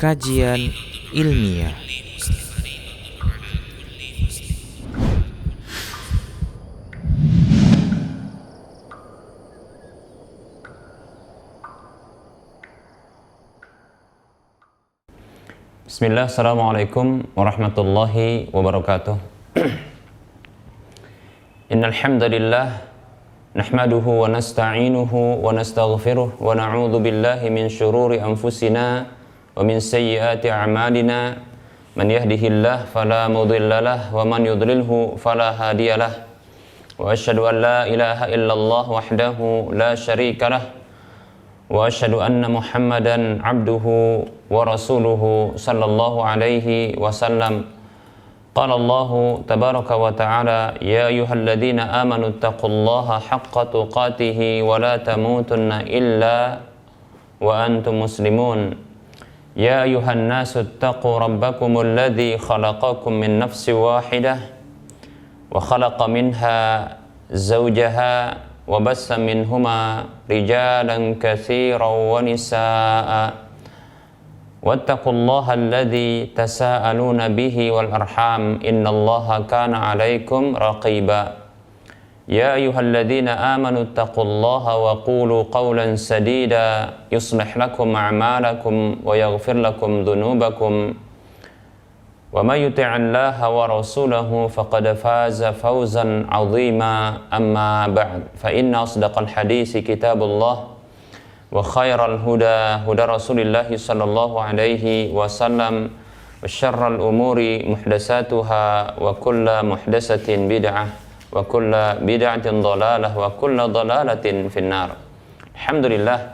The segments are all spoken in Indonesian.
kajian ilmiah. Bismillah, assalamualaikum warahmatullahi wabarakatuh. Innal hamdalillah nahmaduhu wa nasta'inuhu wa nastaghfiruh wa na'udzu billahi min syururi anfusina wa min sayyiati a'malina. Man yahdihillahu fala mudhillalah wa man yudlilhu fala hadiyalah. Wa asyhadu an la ilaha illallah wahdahu la syarikalah. Wa asyhadu anna Muhammadan abduhu wa rasuluhu sallallahu alaihi wasallam. Qala Allah tabaraka wa ta'ala, ya ayyuhalladzina amanu taqullaha haqqa tuqatih wa la tamutunna illa wa antum muslimun. Ya ayyuhan nasu taqu rabbakumul ladzi khalaqakum min nafsin wahidah wa khalaqa minha zawjaha wa bassa minhuma rijalan katsiran wa nisaa'a wattaqullaha alladzi tasaaluna bihi wal arham innallaha kana 'alaikum raqiba. Ya ayyuhalladzina amanu taqullaha wa qulu qawlan sadida yuslih lakum a'malakum wa yaghfir lakum dhunubakum wa may yuti'illaha wa rasulahu faqad faza fawzan 'azima. Amma ba'd, fa inna asdaqal hadisi kitabullah wa khairal huda huda Rasulillah sallallahu alaihi wasallam wa syarral umuri muhdatsatuha wa kullu muhdatsatin bid'ah wa kullu bid'atin dhalalah wa kullu dhalalatin finnar. Alhamdulillah,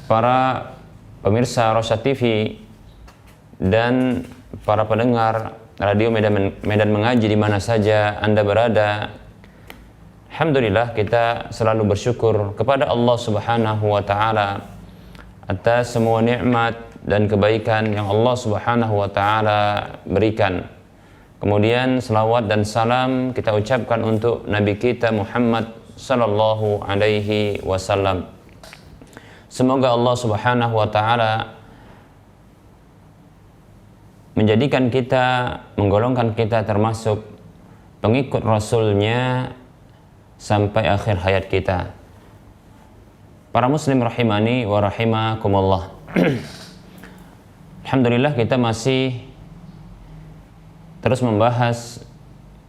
para pemirsa Rosyad TV dan para pendengar radio Medan Mengaji di mana saja Anda berada, alhamdulillah kita selalu bersyukur kepada Allah Subhanahu wa taala atas semua nikmat dan kebaikan yang Allah Subhanahu wa taala berikan. Kemudian selawat dan salam kita ucapkan untuk Nabi kita Muhammad sallallahu alaihi wasallam. Semoga Allah Subhanahu wa taala menjadikan kita, menggolongkan kita termasuk pengikut Rasulnya sampai akhir hayat kita. Para muslim rahimani wa rahimakumullah. Alhamdulillah kita masih terus membahas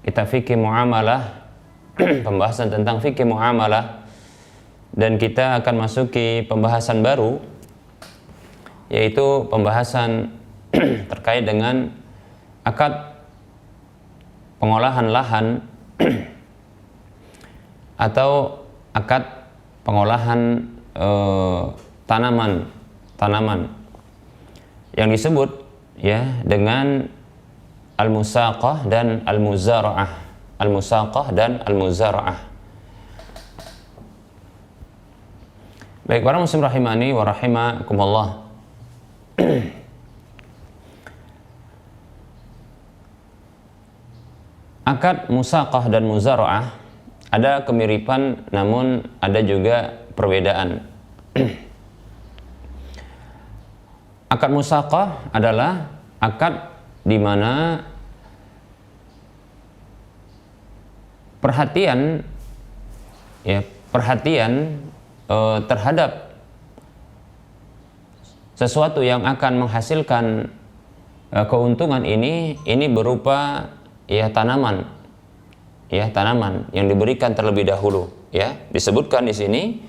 kitab fikih muamalah, pembahasan tentang fikih muamalah, dan kita akan masuki pembahasan baru, yaitu pembahasan terkait dengan akad pengolahan lahan atau akad pengolahan tanaman yang disebut ya dengan al-musaqah dan al-muzara'ah. Al-musaqah dan al-muzara'ah. Baik para muslim rahimani wa rahimakumullah. Akad musaqah dan muzara'ah ada kemiripan namun ada juga perbedaan. Akad musaqah adalah akad di mana perhatian terhadap sesuatu yang akan menghasilkan keuntungan ini berupa tanaman yang diberikan terlebih dahulu. Disebutkan di sini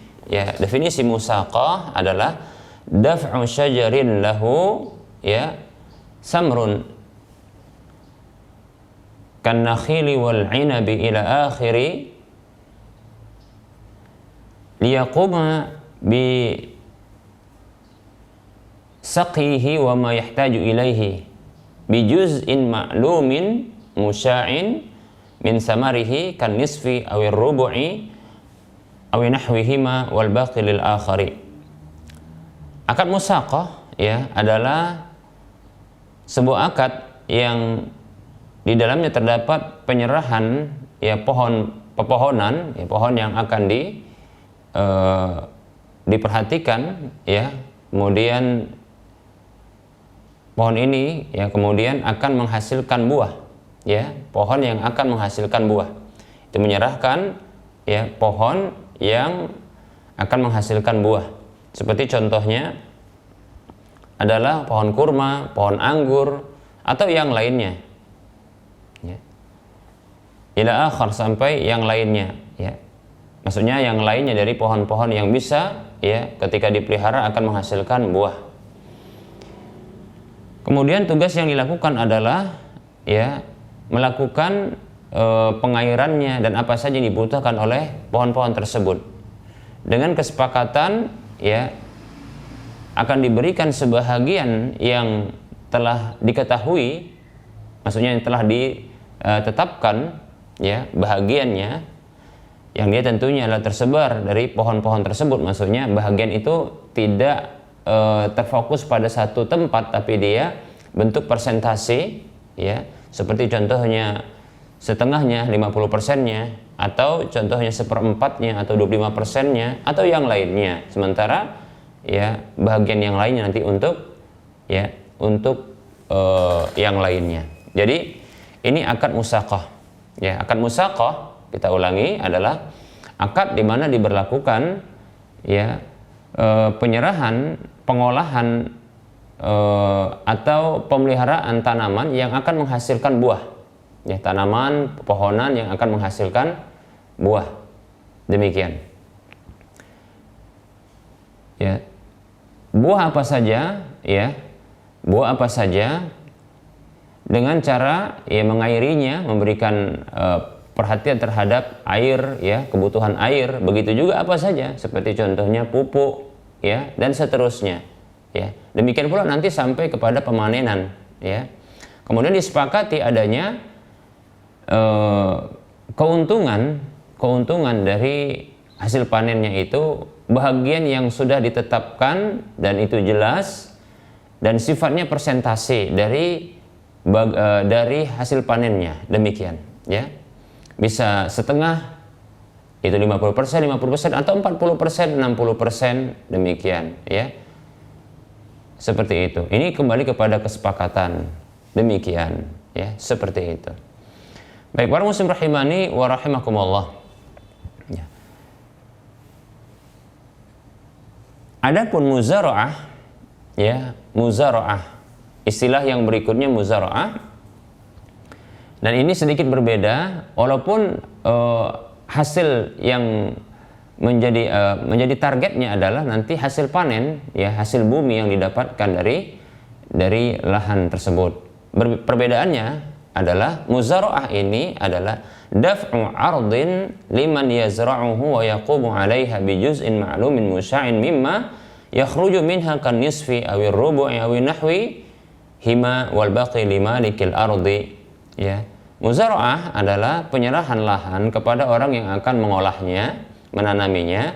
definisi musaqah adalah daf'u syajarin lahu samrun kan nakhili wal 'inabi ila akhiri liyaquma bi saqihi wa ma yahtaju ilaihi bi juz'in ma'lumin musya'in min samarihi kan nisfi awir rubu'i awi nahwihima wal baqi lil akhari. Akad musaqah adalah sebuah akad yang di dalamnya terdapat penyerahan pohon yang akan diperhatikan kemudian pohon ini ya kemudian akan menghasilkan buah, ya, pohon yang akan menghasilkan buah. Itu menyerahkan ya pohon yang akan menghasilkan buah. Seperti contohnya adalah pohon kurma, pohon anggur, atau yang lainnya. Ya. Ila akhir, sampai yang lainnya, ya. Maksudnya yang lainnya dari pohon-pohon yang bisa ya ketika dipelihara akan menghasilkan buah. Kemudian tugas yang dilakukan adalah ya melakukan pengairannya dan apa saja yang dibutuhkan oleh pohon-pohon tersebut. Dengan kesepakatan ya akan diberikan sebahagian yang telah diketahui, maksudnya yang telah ditetapkan ya bahagiannya, yang dia tentunya adalah tersebar dari pohon-pohon tersebut. Maksudnya bahagian itu tidak terfokus pada satu tempat, tapi dia bentuk persentase ya, seperti contohnya setengahnya, 50%-nya, atau contohnya seperempatnya atau 25%-nya, atau yang lainnya. Sementara ya bahagian yang lainnya nanti untuk yang lainnya. Jadi ini akad musaqah. Ya, akad musaqah, kita ulangi, adalah akad di mana diberlakukan ya penyerahan, pengolahan atau pemeliharaan tanaman yang akan menghasilkan buah. Ya, tanaman, pepohonan yang akan menghasilkan buah. Demikian. Ya. Buah apa saja, ya. Buah apa saja dengan cara ya mengairinya, memberikan perhatian terhadap air ya, kebutuhan air, begitu juga apa saja seperti contohnya pupuk ya dan seterusnya ya. Demikian pula nanti sampai kepada pemanenan ya. Kemudian disepakati adanya keuntungan dari hasil panennya itu bahagian yang sudah ditetapkan dan itu jelas dan sifatnya persentase dari hasil panennya. Demikian ya. Bisa setengah itu 50%, 50% atau 40%, 60%, demikian ya. Seperti itu. Ini kembali kepada kesepakatan. Demikian ya, seperti itu. Baik, para muslim rahimani wa rahimakumullah. Ya. Adapun muzara'ah ya, muzara'ah. Istilah yang berikutnya muzara'ah. Dan ini sedikit berbeda, walaupun hasil yang menjadi targetnya adalah nanti hasil panen ya, hasil bumi yang didapatkan dari lahan tersebut. Perbedaannya adalah muzara'ah ini adalah daf'u ardin liman yazra'uhu wa yaqumu 'alaiha bi juz'in ma'lumin musya'in mimma yakhruju minha kan nisfi awir rubu'i awi nahwi hima wal baqi limalikil ardi ya. Muzara'ah adalah penyerahan lahan kepada orang yang akan mengolahnya, menanaminya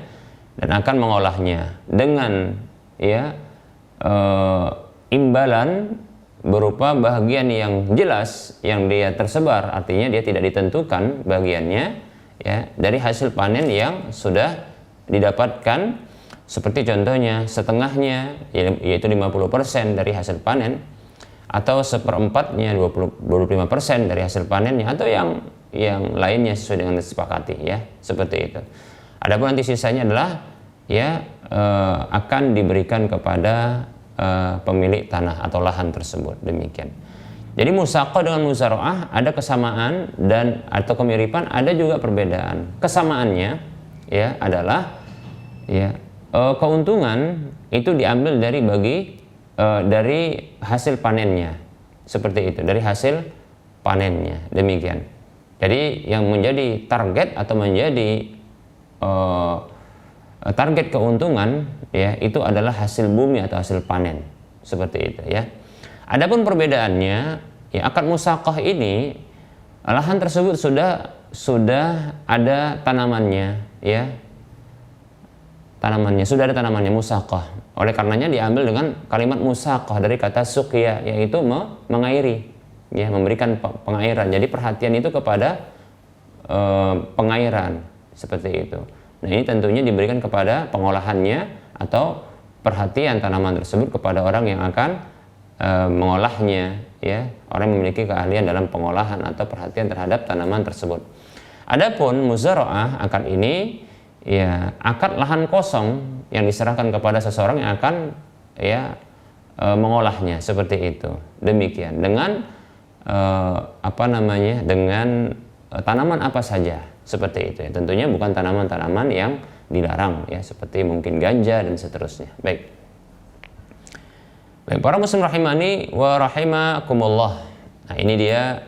dan akan mengolahnya dengan ya imbalan berupa bahagian yang jelas yang dia tersebar, artinya dia tidak ditentukan bagiannya ya dari hasil panen yang sudah didapatkan, seperti contohnya setengahnya yaitu 50% dari hasil panen, atau seperempatnya 25% dari hasil panennya, atau yang lainnya sesuai dengan disepakati ya, seperti itu. Adapun nanti sisanya adalah ya akan diberikan kepada pemilik tanah atau lahan tersebut. Demikian. Jadi musaqah dengan muzara'ah ada kesamaan dan atau kemiripan, ada juga perbedaan. Kesamaannya ya adalah ya keuntungan itu diambil dari hasil panennya, seperti itu, dari hasil panennya. Demikian. Jadi yang menjadi target atau menjadi target keuntungan ya itu adalah hasil bumi atau hasil panen, seperti itu ya. Adapun perbedaannya ya, akad musaqah ini lahan tersebut sudah ada tanamannya ya, sudah ada tanamannya musaqah. Oleh karenanya diambil dengan kalimat musaqah dari kata suqya, yaitu mengairi ya, memberikan pengairan. Jadi perhatian itu kepada pengairan, seperti itu. Nah, ini tentunya diberikan kepada pengolahannya atau perhatian tanaman tersebut kepada orang yang akan mengolahnya, ya, orang yang memiliki keahlian dalam pengolahan atau perhatian terhadap tanaman tersebut. Adapun muzara'ah, akad ini ya akad lahan kosong yang diserahkan kepada seseorang yang akan ya mengolahnya, seperti itu. Demikian dengan dengan tanaman apa saja, seperti itu ya. Tentunya bukan tanaman-tanaman yang dilarang ya, seperti mungkin ganja dan seterusnya. Baik, para muslim rahimani wa rahimakumullah. Nah, ini dia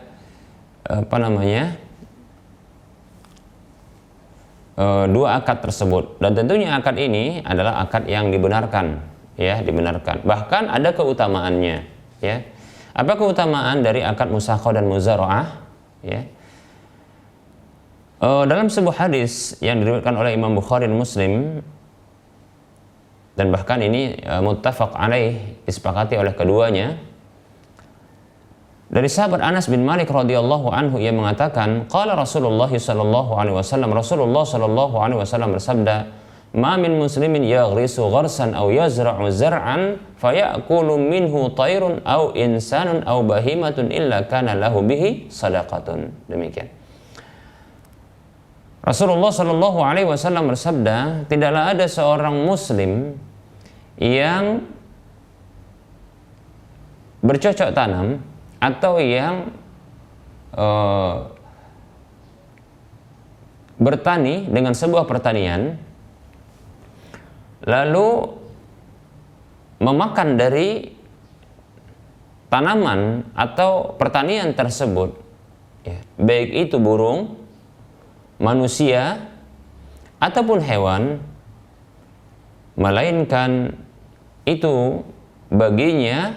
dua akad tersebut, dan tentunya akad ini adalah akad yang dibenarkan, ya, dibenarkan. Bahkan ada keutamaannya, ya. Apa keutamaan dari akad musaqah dan muzara'ah? Ya. Dalam sebuah hadis yang diriwayatkan oleh Imam Bukhari dan Muslim, dan bahkan ini muttafaq alaih, disepakati oleh keduanya, dari sahabat Anas bin Malik radhiyallahu anhu, ia mengatakan, qala Rasulullah sallallahu alaihi wasallam, Rasulullah sallallahu alaihi wasallam bersabda, ma min muslimin yaghrisu gharsan aw yazra'u zar'an fayakulu minhu tayrun aw insanun aw bahimatun illa kana lahu bihi sadaqatun. Demikian. Rasulullah sallallahu alaihi wasallam bersabda, tidaklah ada seorang muslim yang bercocok tanam atau yang bertani dengan sebuah pertanian, lalu memakan dari tanaman atau pertanian tersebut, ya, baik itu burung, manusia, ataupun hewan, melainkan itu baginya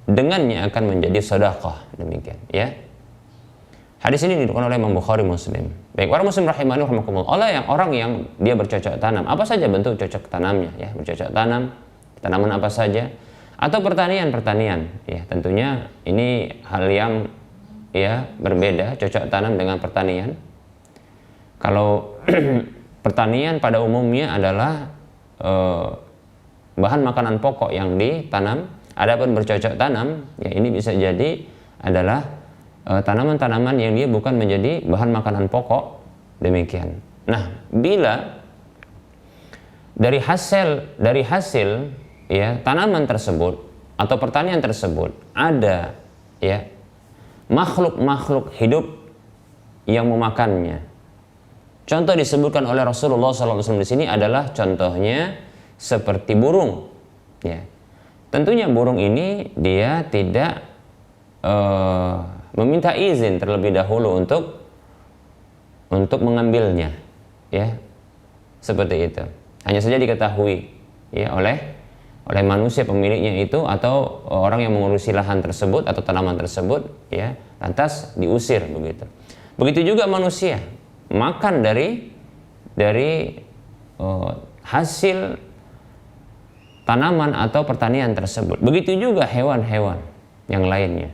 dengannya akan menjadi sedekah. Demikian, ya. Hadis ini diriwayatkan oleh Imam Bukhari, Muslim. Baik, para muslim rahimani rahimakumullah, orang yang dia bercocok tanam, apa saja bentuk cocok tanamnya, ya, bercocok tanam, tanaman apa saja, atau pertanian, ya, tentunya ini hal yang ya berbeda, cocok tanam dengan pertanian. Kalau pertanian pada umumnya adalah bahan makanan pokok yang ditanam. Adapun bercocok tanam, ya, ini bisa jadi adalah tanaman-tanaman yang dia bukan menjadi bahan makanan pokok. Demikian. Nah, bila dari hasil ya tanaman tersebut atau pertanian tersebut ada ya makhluk-makhluk hidup yang memakannya. Contoh disebutkan oleh Rasulullah SAW di sini adalah contohnya seperti burung. Ya. Tentunya burung ini dia tidak meminta izin terlebih dahulu untuk mengambilnya, ya, seperti itu. Hanya saja diketahui, ya, oleh manusia pemiliknya itu atau orang yang mengurusi lahan tersebut atau tanaman tersebut, ya, lantas diusir begitu. Begitu juga manusia makan dari hasil tanaman atau pertanian tersebut. Begitu juga hewan-hewan yang lainnya.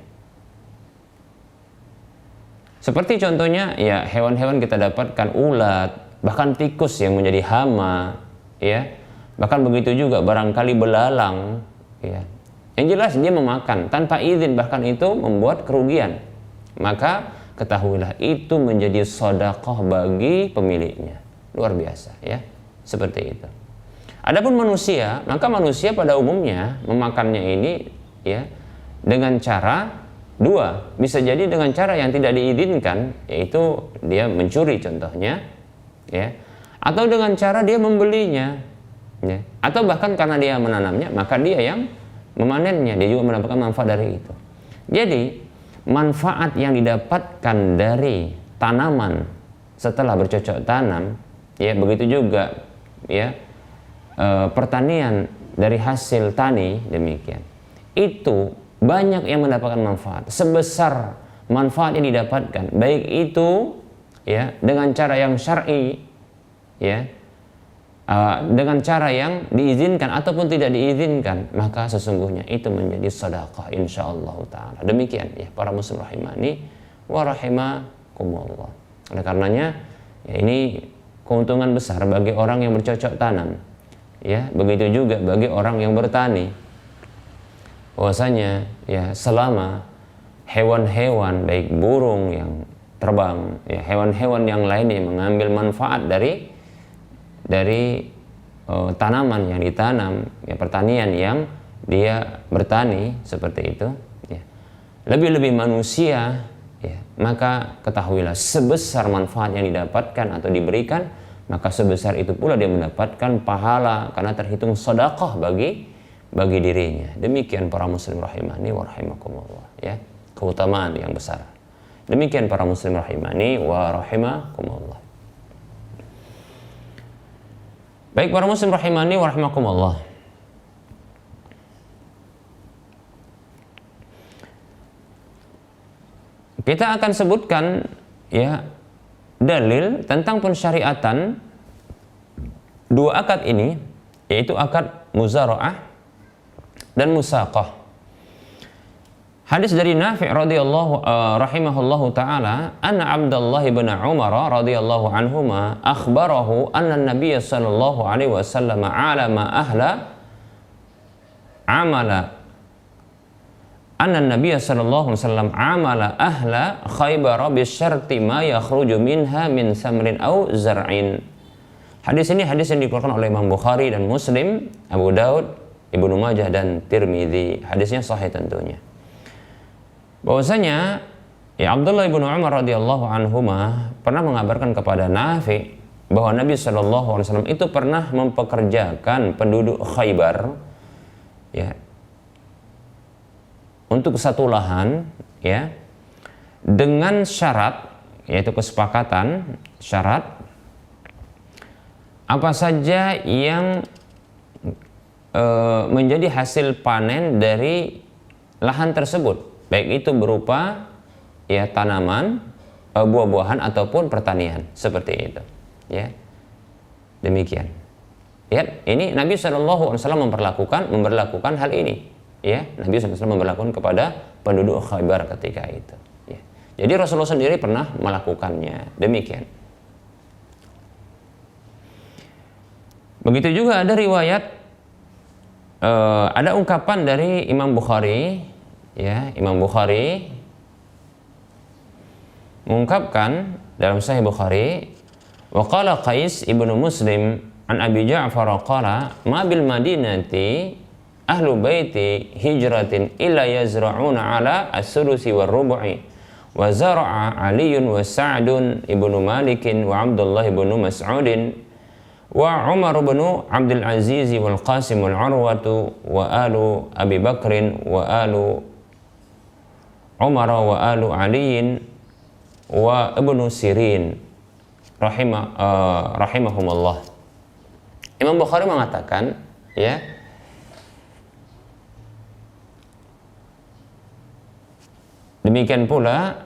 Seperti contohnya ya hewan-hewan kita dapatkan ulat, bahkan tikus yang menjadi hama, ya. Bahkan begitu juga barangkali belalang, ya. Yang jelas dia memakan tanpa izin, bahkan itu membuat kerugian. Maka ketahuilah itu menjadi sedekah bagi pemiliknya. Luar biasa, ya. Seperti itu. Adapun manusia, maka manusia pada umumnya memakannya ini ya dengan cara dua, bisa jadi dengan cara yang tidak diizinkan, yaitu dia mencuri contohnya, ya, atau dengan cara dia membelinya, ya, atau bahkan karena dia menanamnya, maka dia yang memanennya, dia juga mendapatkan manfaat dari itu. Jadi manfaat yang didapatkan dari tanaman setelah bercocok tanam, ya, begitu juga, ya, pertanian dari hasil tani, demikian. Itu banyak yang mendapatkan manfaat sebesar manfaat yang didapatkan, baik itu ya dengan cara yang syar'i, ya, dengan cara yang diizinkan ataupun tidak diizinkan, maka sesungguhnya itu menjadi sedekah insyaallah taala. Demikian, ya, para muslim rahimani wa rahimakumullah. Oleh karenanya ya, ini keuntungan besar bagi orang yang bercocok tanam, ya, begitu juga bagi orang yang bertani. bahwasanya ya selama hewan-hewan baik burung yang terbang, ya hewan-hewan yang lainnya mengambil manfaat dari tanaman yang ditanam, ya pertanian yang dia bertani seperti itu, ya lebih-lebih manusia, ya maka ketahuilah sebesar manfaat yang didapatkan atau diberikan, maka sebesar itu pula dia mendapatkan pahala karena terhitung sedekah bagi dirinya. Demikian para muslim rahimani wa rahimakumullah, ya keutamaan yang besar. Demikian para muslim rahimani wa rahimakumullah. Baik para muslim rahimani wa rahimakumullah. Kita akan sebutkan ya dalil tentang pensyariatan dua akad ini, yaitu akad muzara'ah dan musaqah. Hadis dari Nafi' radhiyallahu rahimahullahu taala, anna Abdullah bin Umar radhiyallahu anhuma akhbarahu anna an-nabiy sallallahu alaihi wasallam alama ahla amala anna an-nabiy sallallahu alaihi wasallam amala ahla Khaybar bi syarti ma yakhruju minha min samrin aw zar'in. Hadis ini hadis yang dikeluarkan oleh Imam Bukhari dan Muslim, Abu Daud, Ibnu Majah dan Tirmidzi. Hadisnya sahih tentunya. Bahwasanya ya Abdullah bin Umar radhiyallahu anhuma pernah mengabarkan kepada Nafi bahwa Nabi sallallahu alaihi wasallam itu pernah mempekerjakan penduduk Khaybar ya untuk satu lahan ya dengan syarat, yaitu kesepakatan syarat apa saja yang menjadi hasil panen dari lahan tersebut, baik itu berupa ya tanaman, buah-buahan ataupun pertanian, seperti itu ya. Demikian ya, ini Nabi SAW memperlakukan hal ini ya. Nabi SAW memperlakukan kepada penduduk Khaybar ketika itu ya. Jadi Rasulullah sendiri pernah melakukannya. Demikian. Begitu juga ada riwayat, ada ungkapan dari Imam Bukhari ya. Imam Bukhari mengungkapkan dalam Sahih Bukhari, wa qala Qais ibnu Muslim an Abi Ja'far qala ma bil madinati ahlu baiti hijratin illa yazra'una ala as-sulusi war rubu'i wa zara'a Aliyun wa Sa'dun ibnu Malikin wa Abdullah ibnu Mas'udin wa Umar bin Abdul Aziz wal Qasim wal Urwatu wa alu Abi Bakrin wa alu Umar wa alu Aliin wa Ibnu Sirin rahimahumullah. Imam Bukhari mengatakan ya, demikian pula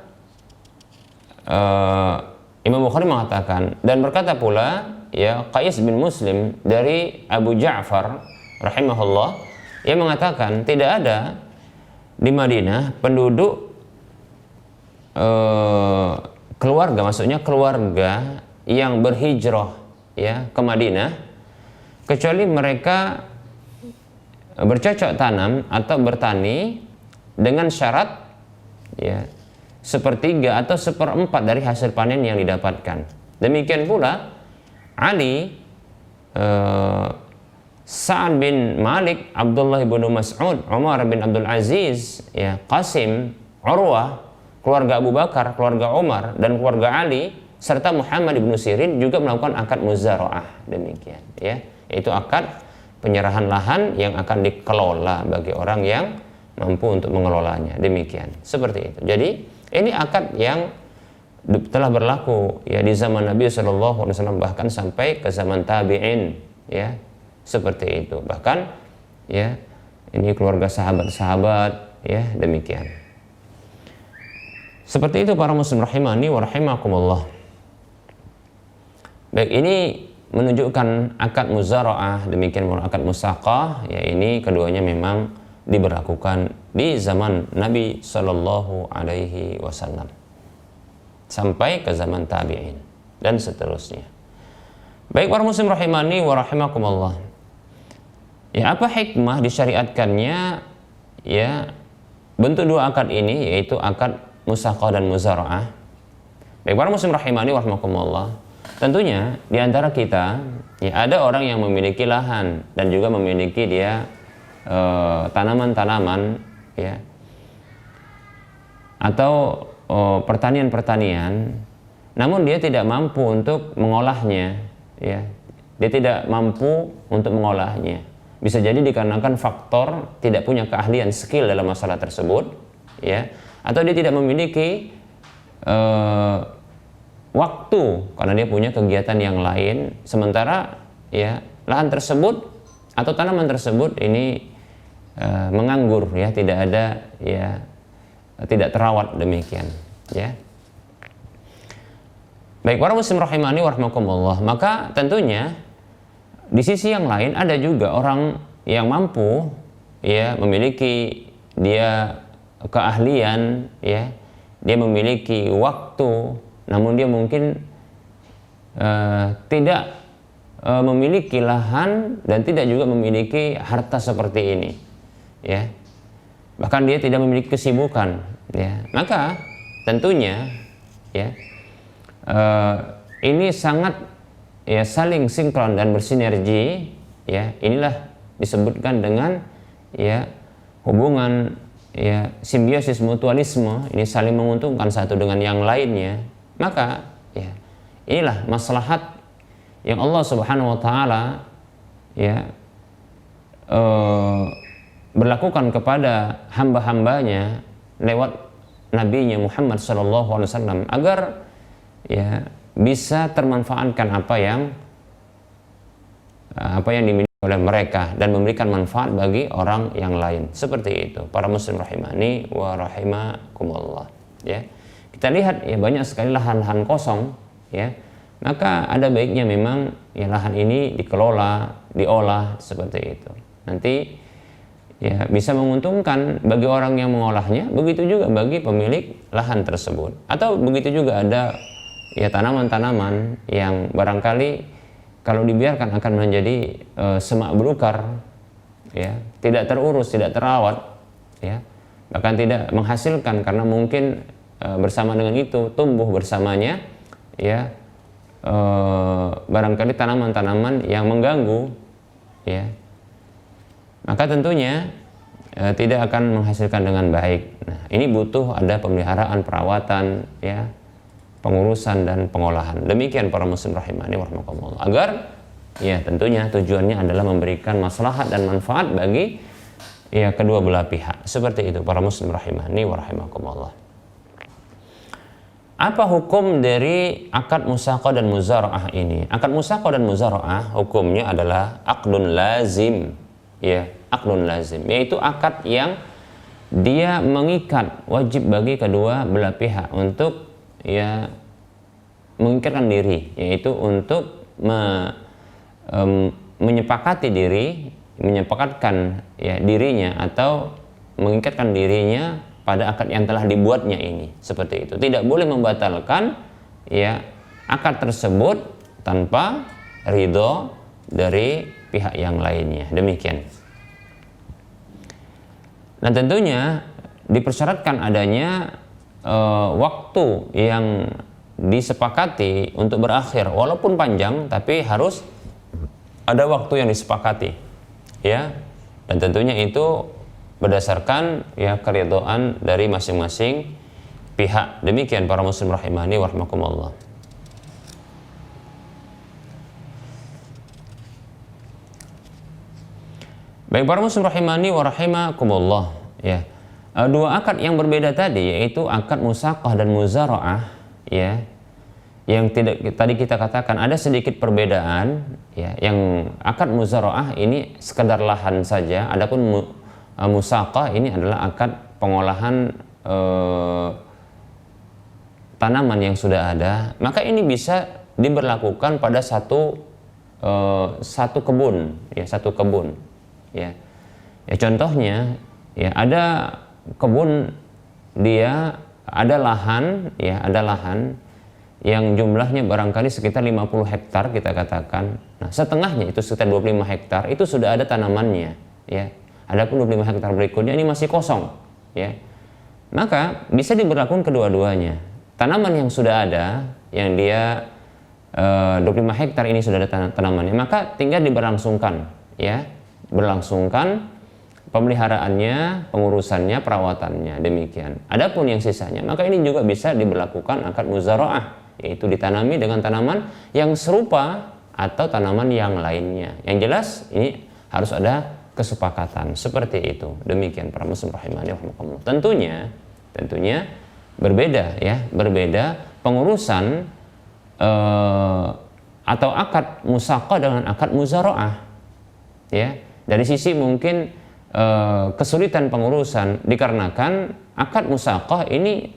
Imam Bukhari mengatakan dan berkata pula ya Qais bin Muslim dari Abu Ja'far rahimahullah, ia mengatakan tidak ada di Madinah penduduk keluarga, maksudnya keluarga yang berhijrah ya ke Madinah kecuali mereka bercocok tanam atau bertani dengan syarat ya sepertiga atau seperempat dari hasil panen yang didapatkan. Demikian pula Ali, Sa'ad bin Malik, Abdullah bin Mas'ud, Umar bin Abdul Aziz, ya Qasim, Urwah, keluarga Abu Bakar, keluarga Umar dan keluarga Ali serta Muhammad bin Sirin juga melakukan akad muzara'ah. Demikian ya, yaitu akad penyerahan lahan yang akan dikelola bagi orang yang mampu untuk mengelolanya. Demikian, seperti itu. Jadi ini akad yang telah berlaku ya di zaman Nabi SAW, bahkan sampai ke zaman tabi'in ya, seperti itu. Bahkan ya ini keluarga sahabat-sahabat ya, demikian. Seperti itu para muslim rahimani wa rahimakumullah. Baik, ini menunjukkan akad muzara'ah, demikian pula akad musaqah ya, ini keduanya memang diberlakukan di zaman Nabi Sallallahu Alaihi Wasallam sampai ke zaman tabi'in dan seterusnya. Baik para muslim rahimani wa rahimakumullah. Ya, apa hikmah disyariatkannya ya bentuk dua akad ini, yaitu akad musaqah dan muzara'ah. Baik para muslim rahimani warahmatullah, tentunya di antara kita ya ada orang yang memiliki lahan dan juga memiliki dia tanaman-tanaman ya atau pertanian-pertanian, namun dia tidak mampu untuk mengolahnya ya. Dia tidak mampu untuk mengolahnya. Bisa jadi dikarenakan faktor tidak punya keahlian, skill dalam masalah tersebut ya, atau dia tidak memiliki waktu karena dia punya kegiatan yang lain, sementara ya lahan tersebut atau tanaman tersebut ini menganggur ya, tidak ada ya, tidak terawat demikian ya. Baik para muslim rahimani warahmatullah, maka tentunya di sisi yang lain ada juga orang yang mampu ya, memiliki dia keahlian ya, dia memiliki waktu, namun dia mungkin tidak memiliki lahan dan tidak juga memiliki harta seperti ini ya, bahkan dia tidak memiliki kesibukan ya. Maka tentunya ya ini sangat ya saling sinkron dan bersinergi ya. Inilah disebutkan dengan ya hubungan ya simbiosis mutualisme, ini saling menguntungkan satu dengan yang lainnya. Maka ya inilah maslahat yang Allah Subhanahu wa taala ya berlakukan kepada hamba-hambanya lewat nabinya Muhammad sallallahu alaihi wasallam agar ya bisa termanfaatkan apa yang dimiliki oleh mereka dan memberikan manfaat bagi orang yang lain. Seperti itu para muslim rahimani wa rahimakumullah ya. Kita lihat ya banyak sekali lahan-lahan kosong ya, maka ada baiknya memang ya lahan ini dikelola, diolah seperti itu. Nanti ya bisa menguntungkan bagi orang yang mengolahnya, begitu juga bagi pemilik lahan tersebut. Atau begitu juga ada ya tanaman-tanaman yang barangkali kalau dibiarkan akan menjadi semak belukar ya, tidak terurus, tidak terawat ya, bahkan tidak menghasilkan karena mungkin bersama dengan itu tumbuh bersamanya ya barangkali tanaman-tanaman yang mengganggu ya, maka tentunya tidak akan menghasilkan dengan baik. Nah, ini butuh ada pemeliharaan, perawatan ya, pengurusan dan pengolahan. Demikian para muslim rahimani warahmatullah, agar ya tentunya tujuannya adalah memberikan maslahat dan manfaat bagi ya kedua belah pihak. Seperti itu para muslim rahimani warahmatullah. Apa hukum dari akad musaqah dan muzara'ah ini? Akad musaqah dan muzara'ah hukumnya adalah aqdun lazim ya, aqdun lazim, yaitu akad yang dia mengikat, wajib bagi kedua belah pihak untuk ya mengikatkan diri, yaitu untuk menyepakati diri, menyepakatkan ya dirinya atau mengikatkan dirinya pada akad yang telah dibuatnya ini. Seperti itu. Tidak boleh membatalkan ya akad tersebut tanpa ridho dari pihak yang lainnya. Demikian. Nah, tentunya dipersyaratkan adanya waktu yang disepakati untuk berakhir, walaupun panjang tapi harus ada waktu yang disepakati ya, dan tentunya itu berdasarkan ya keridhaan dari masing-masing pihak. Demikian para muslim rahimani warahmatullah. Baik para muslim rahimani warahimakumullah ya. Dua akad yang berbeda tadi, yaitu akad musaqah dan muzara'ah ya, yang tidak tadi kita katakan ada sedikit perbedaan ya. Yang akad muzara'ah ini sekedar lahan saja, adapun musaqah ini adalah akad pengolahan tanaman yang sudah ada. Maka ini bisa diberlakukan pada satu kebun ya, satu kebun ya. Ya contohnya ya, ada kebun, dia ada lahan ya, ada lahan yang jumlahnya barangkali sekitar 50 hektar kita katakan. Nah, setengahnya itu sekitar 25 hektar itu sudah ada tanamannya ya. Adapun 25 hektar berikutnya ini masih kosong, ya. Maka bisa diberlakukan kedua-duanya. Tanaman yang sudah ada, yang dia 25 hektar ini sudah ada tanamannya, maka tinggal diberlangsungkan, ya, berlangsungkan pemeliharaannya, pengurusannya, perawatannya, demikian. Adapun yang sisanya, maka ini juga bisa diberlakukan akad muzaraah, yaitu ditanami dengan tanaman yang serupa atau tanaman yang lainnya. Yang jelas ini harus ada kesepakatan seperti itu. Demikian para muslim rahimani rahimakumullah. Tentunya berbeda, ya, berbeda pengurusan atau akad musaqah dengan akad muzaraah, ya. Dari sisi mungkin kesulitan pengurusan dikarenakan akad musaqah ini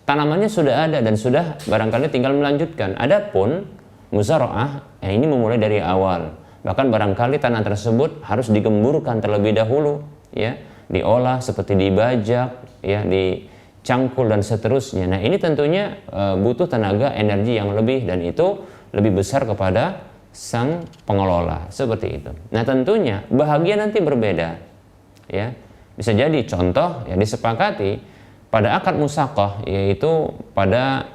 tanamannya sudah ada dan sudah barangkali tinggal melanjutkan. Adapun muzaraah ini memulai dari awal, bahkan barangkali tanah tersebut harus digemburkan terlebih dahulu, ya, diolah seperti dibajak, ya, dicangkul dan seterusnya. Nah, ini tentunya butuh tenaga, energi yang lebih, dan itu lebih besar kepada sang pengelola, seperti itu. Nah, tentunya bahagia nanti berbeda, ya. Bisa jadi contoh yang disepakati pada akad musaqah, yaitu pada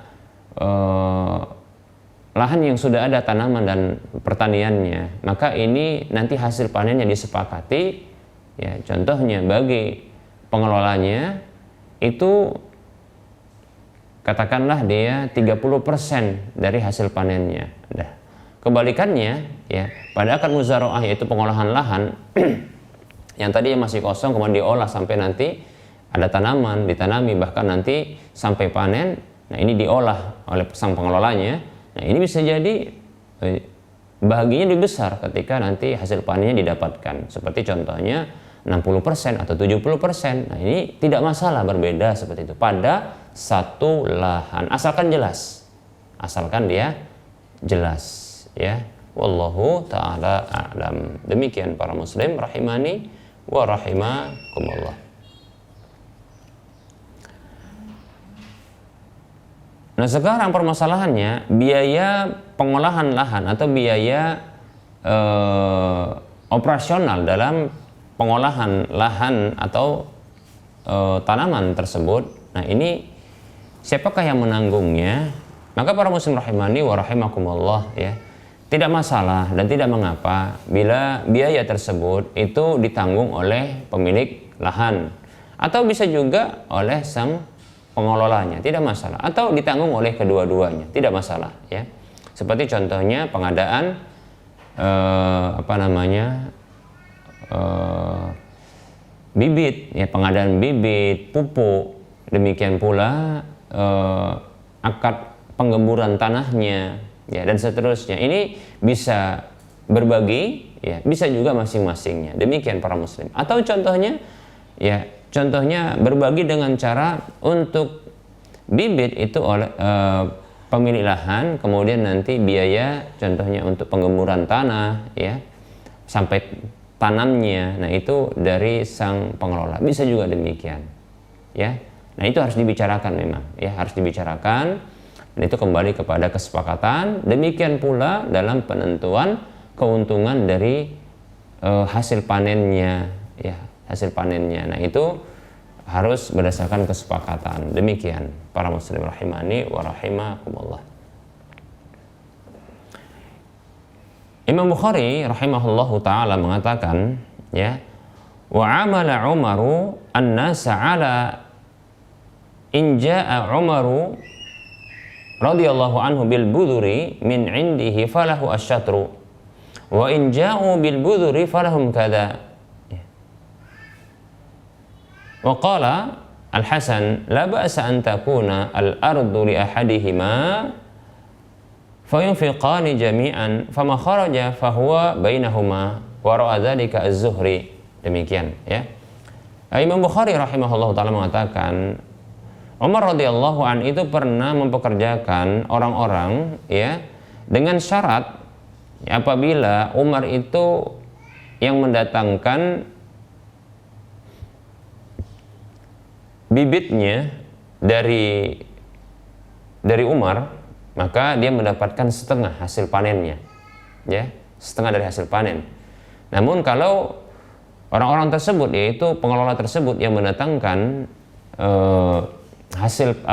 lahan yang sudah ada tanaman dan pertaniannya, maka ini nanti hasil panennya disepakati, ya. Contohnya bagi pengelolanya itu katakanlah dia 30% dari hasil panennya. Nah, kebalikannya, ya, pada akad muzaraah yaitu pengolahan lahan yang tadinya masih kosong kemudian diolah sampai nanti ada tanaman ditanami, bahkan nanti sampai panen. Nah, ini diolah oleh sang pengelolanya. Nah, ini bisa jadi bahagianya lebih besar ketika nanti hasil panennya didapatkan. Seperti contohnya 60% atau 70%. Nah, ini tidak masalah, berbeda seperti itu pada satu lahan, asalkan jelas. Asalkan dia jelas, ya. Wallahu ta'ala a'lam. Demikian para muslim rahimani wa rahimakumullah. Nah, sekarang permasalahannya biaya pengolahan lahan atau biaya operasional dalam pengolahan lahan atau tanaman tersebut. Nah, ini siapakah yang menanggungnya? Maka para muslim rahimani wa rahimakumullah, ya, tidak masalah dan tidak mengapa bila biaya tersebut itu ditanggung oleh pemilik lahan atau bisa juga oleh sang pengelolanya, tidak masalah, atau ditanggung oleh kedua-duanya, tidak masalah, ya. Seperti contohnya pengadaan bibit, ya, pengadaan bibit, pupuk, demikian pula akad penggemburan tanahnya, ya, dan seterusnya. Ini bisa berbagi, ya, bisa juga masing-masingnya. Demikian para muslim. Atau contohnya, ya, contohnya berbagi dengan cara untuk bibit itu oleh pemilik lahan, kemudian nanti biaya contohnya untuk penggemburan tanah, ya, sampai tanamnya. Nah, itu dari sang pengelola. Bisa juga demikian, ya. Nah, itu harus dibicarakan memang, ya, harus dibicarakan. Dan itu kembali kepada kesepakatan. Demikian pula dalam penentuan keuntungan dari hasil panennya, ya, hasil panennya. Nah, itu harus berdasarkan kesepakatan. Demikian para muslim rahimani wa rahimakumullah. Imam Bukhari rahimahullahu taala mengatakan, ya, wa amala Umaru an-nasa ala in jaa Umaru radhiyallahu anhu bil buduri min indihi falahu asyatru wa in ja'u bil buduri falahum kada. Wa qala Al-Hasan la ba'sa an takuna al-ardu li ahadihima fayunfiqani jami'an fama kharaja fahuwa bainahuma wa ra'a dzalika az-Zuhri. Demikian, ya. Imam Bukhari rahimahullahu taala mengatakan Umar radhiyallahu an itu pernah mempekerjakan orang-orang, ya, dengan syarat, ya, apabila Umar itu yang mendatangkan bibitnya dari Umar, maka dia mendapatkan setengah hasil panennya, ya, setengah dari hasil panen. Namun kalau orang-orang tersebut, yaitu pengelola tersebut yang mendatangkan hasil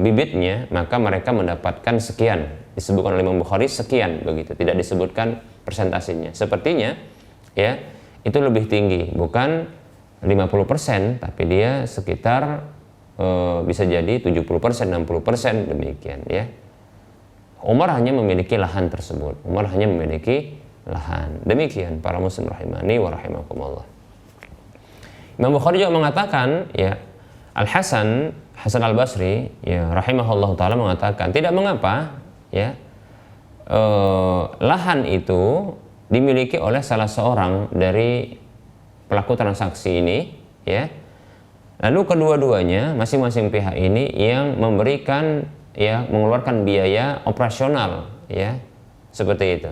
bibitnya, maka mereka mendapatkan sekian, disebutkan oleh Imam Bukhari sekian, begitu, tidak disebutkan persentasinya. Sepertinya ya itu lebih tinggi, bukan 50%, tapi dia sekitar bisa jadi 70%, 60%, demikian ya. Umar hanya memiliki lahan tersebut. Umar hanya memiliki lahan. Demikian para muslim rahimani wa rahimakumullah. Imam Bukhari juga mengatakan ya, Hasan Al-Basri ya rahimahullah taala mengatakan tidak mengapa ya lahan itu dimiliki oleh salah seorang dari pelaku transaksi ini ya. Lalu kedua-duanya, masing-masing pihak ini yang memberikan ya, mengeluarkan biaya operasional ya, seperti itu.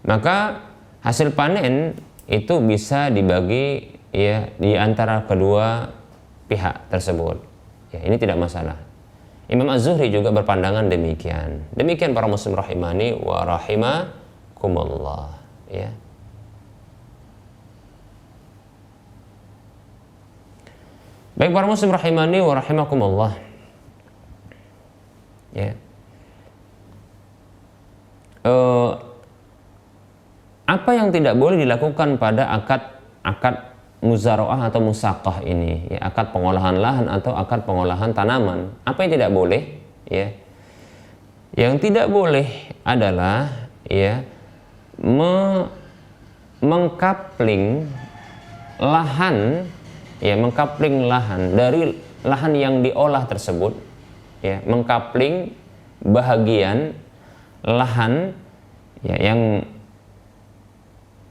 Maka hasil panen itu bisa dibagi ya di antara kedua pihak tersebut. Ya, ini tidak masalah. Imam Az-Zuhri juga berpandangan demikian. Demikian para muslim rahimani wa rahimakumullah ya. Baik para muslim rahimani wa rahimakumullah ya. Apa yang tidak boleh dilakukan pada akad muzaraah atau musaqah ini ya, akad pengolahan lahan atau akad pengolahan tanaman, apa yang tidak boleh ya? Yang tidak boleh adalah ya mengkapling lahan ya, mengkapling lahan dari lahan yang diolah tersebut ya, mengkapling bahagian lahan ya, yang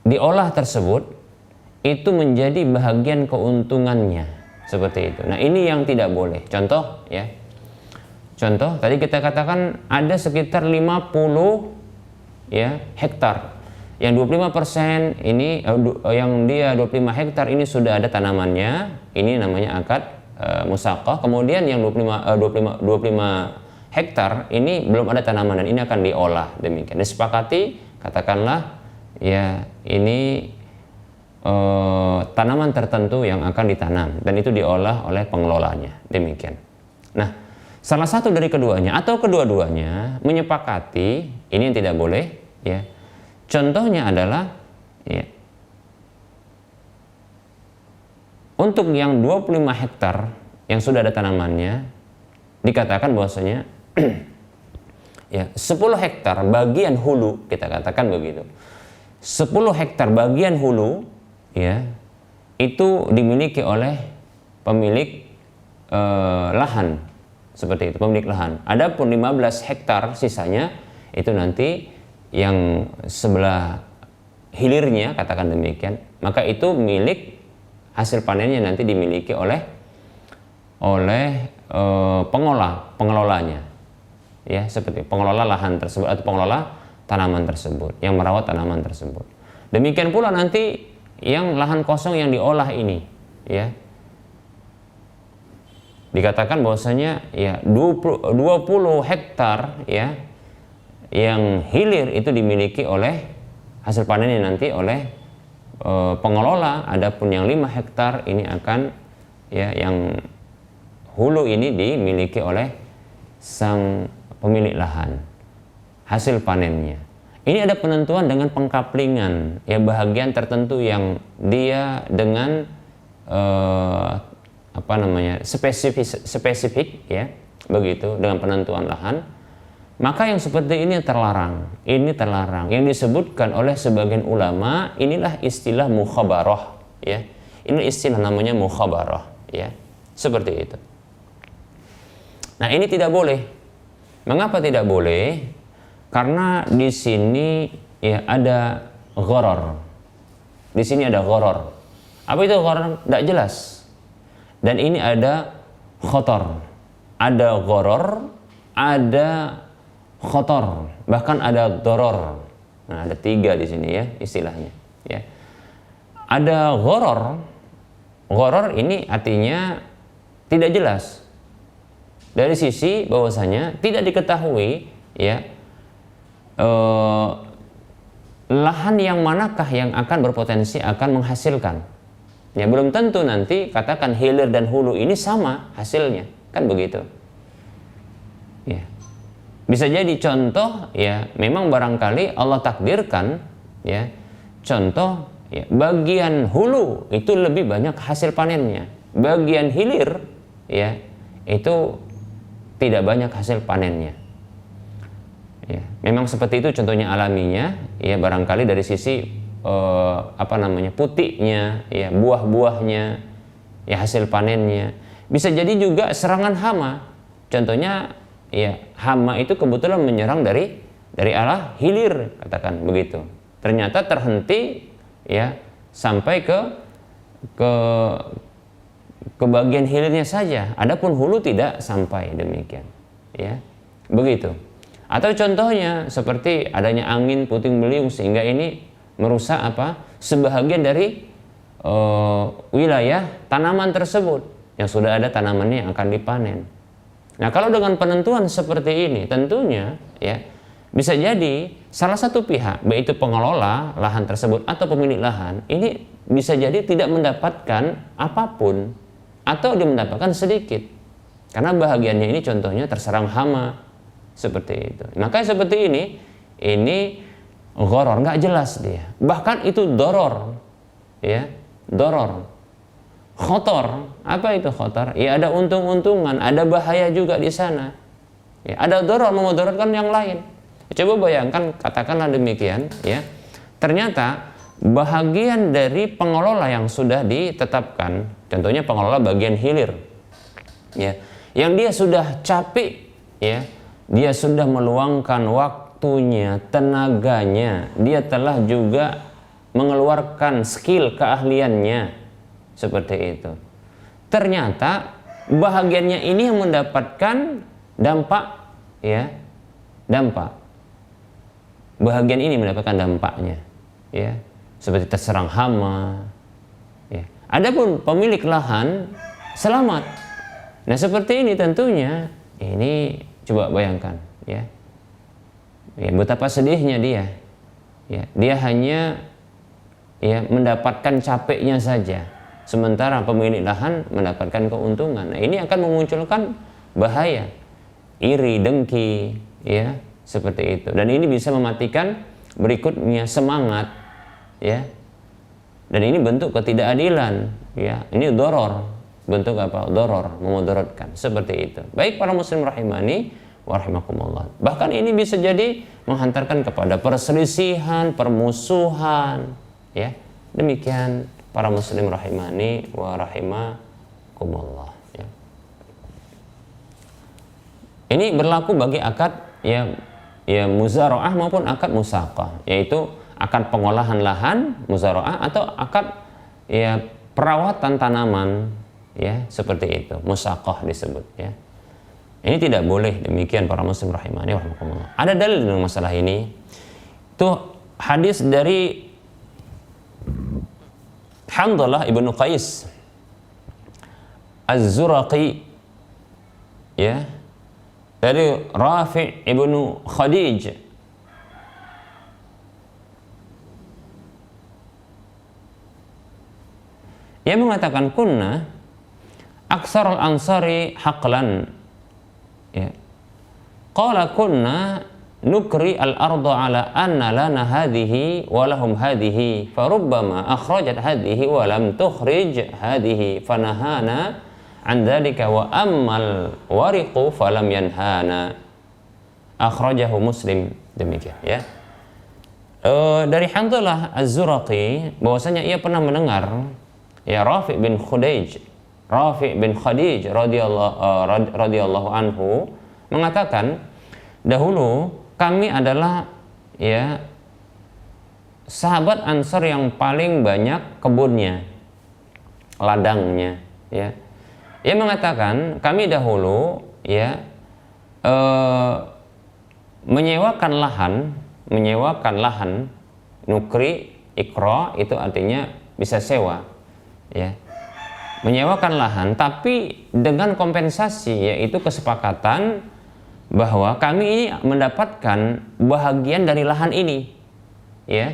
diolah tersebut itu menjadi bahagian keuntungannya, seperti itu. Nah, ini yang tidak boleh. Contoh ya. Contoh tadi kita katakan ada sekitar 50 ya hektar. Yang 25% ini yang dia 25 hektar ini sudah ada tanamannya. Ini namanya akad musaqah. Kemudian yang 25 hektar ini belum ada tanaman dan ini akan diolah, demikian. Disepakati katakanlah ya ini tanaman tertentu yang akan ditanam dan itu diolah oleh pengelolanya, demikian. Nah, salah satu dari keduanya atau kedua-duanya menyepakati, ini yang tidak boleh ya. Contohnya adalah ya, untuk yang 25 hektar yang sudah ada tanamannya dikatakan bahwasanya ya 10 hektar bagian hulu, kita katakan begitu. 10 hektar bagian hulu ya itu dimiliki oleh pemilik lahan, seperti itu, pemilik lahan. Adapun 15 hektar sisanya itu nanti yang sebelah hilirnya, katakan demikian, maka itu milik, hasil panennya nanti dimiliki oleh pengelolanya ya, seperti pengelola lahan tersebut atau pengelola tanaman tersebut yang merawat tanaman tersebut. Demikian pula nanti yang lahan kosong yang diolah ini ya, dikatakan bahwasanya ya 20 hektar ya yang hilir itu dimiliki oleh hasil panennya nanti oleh pengelola. Adapun yang 5 hektar ini akan ya, yang hulu ini dimiliki oleh sang pemilik lahan, hasil panennya. Ini ada penentuan dengan pengkaplingan ya, bahagian tertentu yang dia dengan spesifik ya, begitu, dengan penentuan lahan. Maka yang seperti ini terlarang. Ini terlarang. Yang disebutkan oleh sebagian ulama, inilah istilah mukhabarah ya. Ini istilah namanya mukhabarah ya. Seperti itu. Nah, ini tidak boleh. Mengapa tidak boleh? Karena di sini ya ada gharar. Di sini ada gharar. Apa itu gharar? Tidak jelas. Dan ini ada khotor. Ada gharar, ada khotor, bahkan ada doror. Nah, ada 3 di sini ya istilahnya. Ya. Ada gharar. Gharar ini artinya tidak jelas. Dari sisi bahwasanya tidak diketahui ya lahan yang manakah yang akan berpotensi akan menghasilkan. Ya, belum tentu nanti katakan hilir dan hulu ini sama hasilnya, kan begitu. Ya. Bisa jadi contoh, ya, memang barangkali Allah takdirkan, ya, contoh, ya, bagian hulu itu lebih banyak hasil panennya, bagian hilir, ya, itu tidak banyak hasil panennya. Ya, memang seperti itu contohnya alaminya, ya, barangkali dari sisi putihnya, ya, buah-buahnya, ya, hasil panennya. Bisa jadi juga serangan hama. Contohnya, ya, hama itu kebetulan menyerang dari arah hilir, katakan begitu. Ternyata terhenti, ya, sampai ke bagian hilirnya saja. Adapun hulu tidak sampai, demikian, ya. Begitu. Atau contohnya seperti adanya angin puting beliung sehingga ini merusak sebahagian dari wilayah tanaman tersebut yang sudah ada tanamannya yang akan dipanen. Nah, kalau dengan penentuan seperti ini tentunya, ya, bisa jadi salah satu pihak, baik itu pengelola lahan tersebut atau pemilik lahan, ini bisa jadi tidak mendapatkan apapun atau dia mendapatkan sedikit karena bahagiannya ini contohnya terserang hama seperti itu. Makanya seperti ini gharar, nggak jelas dia. Bahkan itu doror, ya, doror, khotor. Apa itu khotor? Ya, ada untung-untungan, ada bahaya juga di sana. Ya, ada doror memudaratkan yang lain. Coba bayangkan, katakanlah demikian, ya. Ternyata bahagian dari pengelola yang sudah ditetapkan, contohnya pengelola bagian hilir, ya, yang dia sudah capek, ya, dia sudah meluangkan waktunya, tenaganya, dia telah juga mengeluarkan skill keahliannya seperti itu. Ternyata bahagiannya ini yang mendapatkan dampak, ya, dampak. Bahagian ini mendapatkan dampaknya, ya, seperti terserang hama, ya. Adapun pemilik lahan selamat. Nah, seperti ini tentunya ini coba bayangkan, ya. Ya, betapa sedihnya dia. Ya, dia hanya, ya, mendapatkan capeknya saja, sementara pemilik lahan mendapatkan keuntungan. Nah, ini akan memunculkan bahaya, iri, dengki, ya, seperti itu. Dan ini bisa mematikan berikutnya semangat, ya. Dan ini bentuk ketidakadilan, ya. Ini doror, bentuk apa? Doror, memudaratkan, seperti itu. Baik para muslim rahimani wa rahimakumullah. Bahkan ini bisa jadi menghantarkan kepada perselisihan, permusuhan, ya. Demikian para muslim rahimani wa rahimakumullah, ya. Ini berlaku bagi akad, ya, muzara'ah maupun akad musaqah, yaitu akad pengolahan lahan muzara'ah atau akad, ya, perawatan tanaman, ya, seperti itu, musaqah disebut, ya. Ini tidak boleh, demikian para muslim rahimani wa rahimakumullah. Ada dalil dalam masalah ini. Itu hadis dari Hamdalah ibnu Qais Az-Zuraqi, ya, dari Rafi' ibnu Khadij, ia mengatakan kunna aksarul ansari haqlan, ya, qala kunna nukri al-arda ala anna lana hadhihi wa lahum hadhihi farubbama akhrajat hadhihi wa lam tukhrij hadhihi fanahana an dhalika wa ammal wariqu falam yanhana, akhrajahu Muslim. Demikian, ya. Dari Hamdalah Az-Zuraqi bahwasanya ia pernah mendengar, ya, Rafi' bin Khadij radhiyallahu anhu mengatakan, dahulu kami adalah, ya, sahabat Ansar yang paling banyak kebunnya, ladangnya, ya. Ia mengatakan kami dahulu, ya, menyewakan lahan, nukri, ikra itu artinya bisa sewa, ya, menyewakan lahan, tapi dengan kompensasi, yaitu kesepakatan bahwa kami ini mendapatkan bahagian dari lahan ini, ya.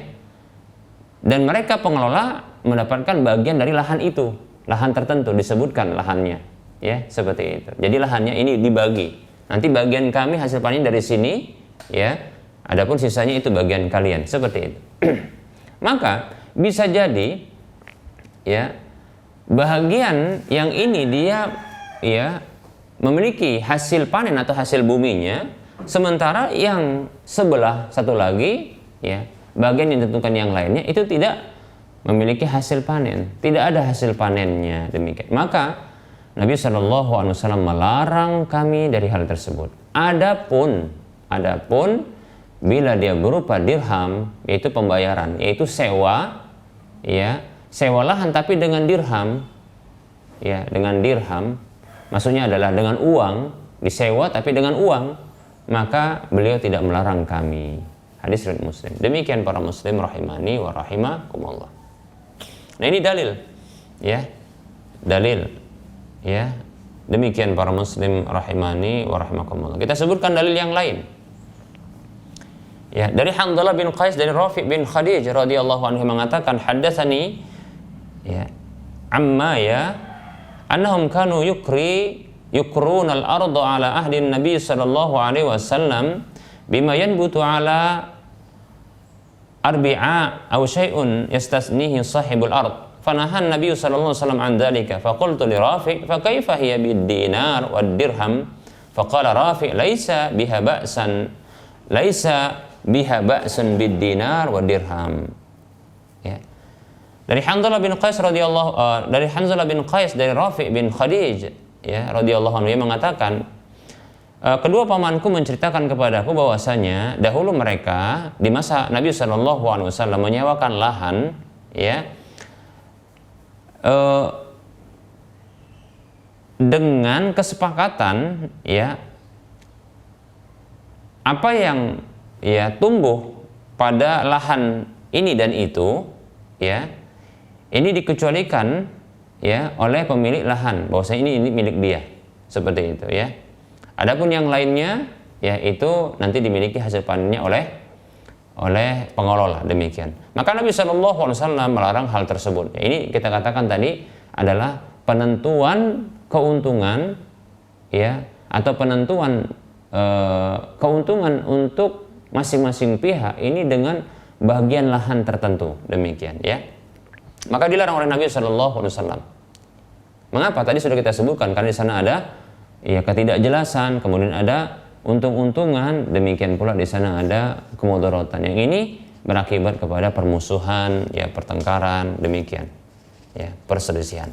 Dan mereka pengelola mendapatkan bagian dari lahan itu, lahan tertentu disebutkan lahannya, ya, seperti itu. Jadi lahannya ini dibagi. Nanti bagian kami hasil panen dari sini, ya. Adapun sisanya itu bagian kalian, seperti itu. Maka bisa jadi, ya, bahagian yang ini dia, ya, memiliki hasil panen atau hasil buminya, sementara yang sebelah satu lagi, ya, bagian yang ditentukan yang lainnya itu tidak memiliki hasil panen, tidak ada hasil panennya, demikian. Maka Nabi SAW melarang kami dari hal tersebut. Adapun bila dia berupa dirham, yaitu pembayaran, yaitu sewa, ya, sewa lahan tapi dengan dirham, ya, dengan dirham, maksudnya adalah dengan uang, disewa tapi dengan uang, maka beliau tidak melarang kami. Hadis riwayat Muslim. Demikian para muslim rahimani wa rahimakumullah. Nah, ini dalil, ya, dalil, ya. Demikian para muslim rahimani wa rahimakumullah. Kita sebutkan dalil yang lain. Ya, dari Hanzalah bin Qais dari Rafi' bin Khadij radhiyallahu anhu mengatakan, haddatsani, ya, amma, ya, annahum kanu yukruna al-ardu ala ahdi Nabi sallallahu alaihi wasallam bima yanbutu ala arbi'a aw syai'un yastasnihi sahibul ard. Fanahan Nabi sallallahu alaihi wasallam an dzalika. Faqultu li Rafi' fa kaifa hiya bid-dinar wad-dirham? Faqala Rafi' laisa biha ba'sun bid-dinar wad-dirham. Ya. Dari Hanzalah bin Qais dari Rafi' bin Khadij, ya, radhiyallahu anhu, yang mengatakan, kedua pamanku menceritakan kepadaku bahwasanya dahulu mereka di masa Nabi SAW menyewakan lahan, ya, dengan kesepakatan, ya, apa yang, ya, tumbuh pada lahan ini dan itu, ya, ini dikecualikan, ya, oleh pemilik lahan, bahwasanya ini milik dia, seperti itu, ya. Adapun yang lainnya, ya, itu nanti dimiliki hasil panennya oleh pengelola, demikian. Maka Nabi SAW melarang hal tersebut. Ya, ini kita katakan tadi adalah penentuan keuntungan, ya, atau penentuan keuntungan untuk masing-masing pihak ini dengan bagian lahan tertentu, demikian, ya. Maka dilarang oleh Nabi SAW. Mengapa? Tadi sudah kita sebutkan, karena di sana ada, ya, ketidakjelasan, kemudian ada untung-untungan, demikian pula di sana ada kemudaratan. Yang ini berakibat kepada permusuhan, ya, pertengkaran, demikian, ya, perselisihan.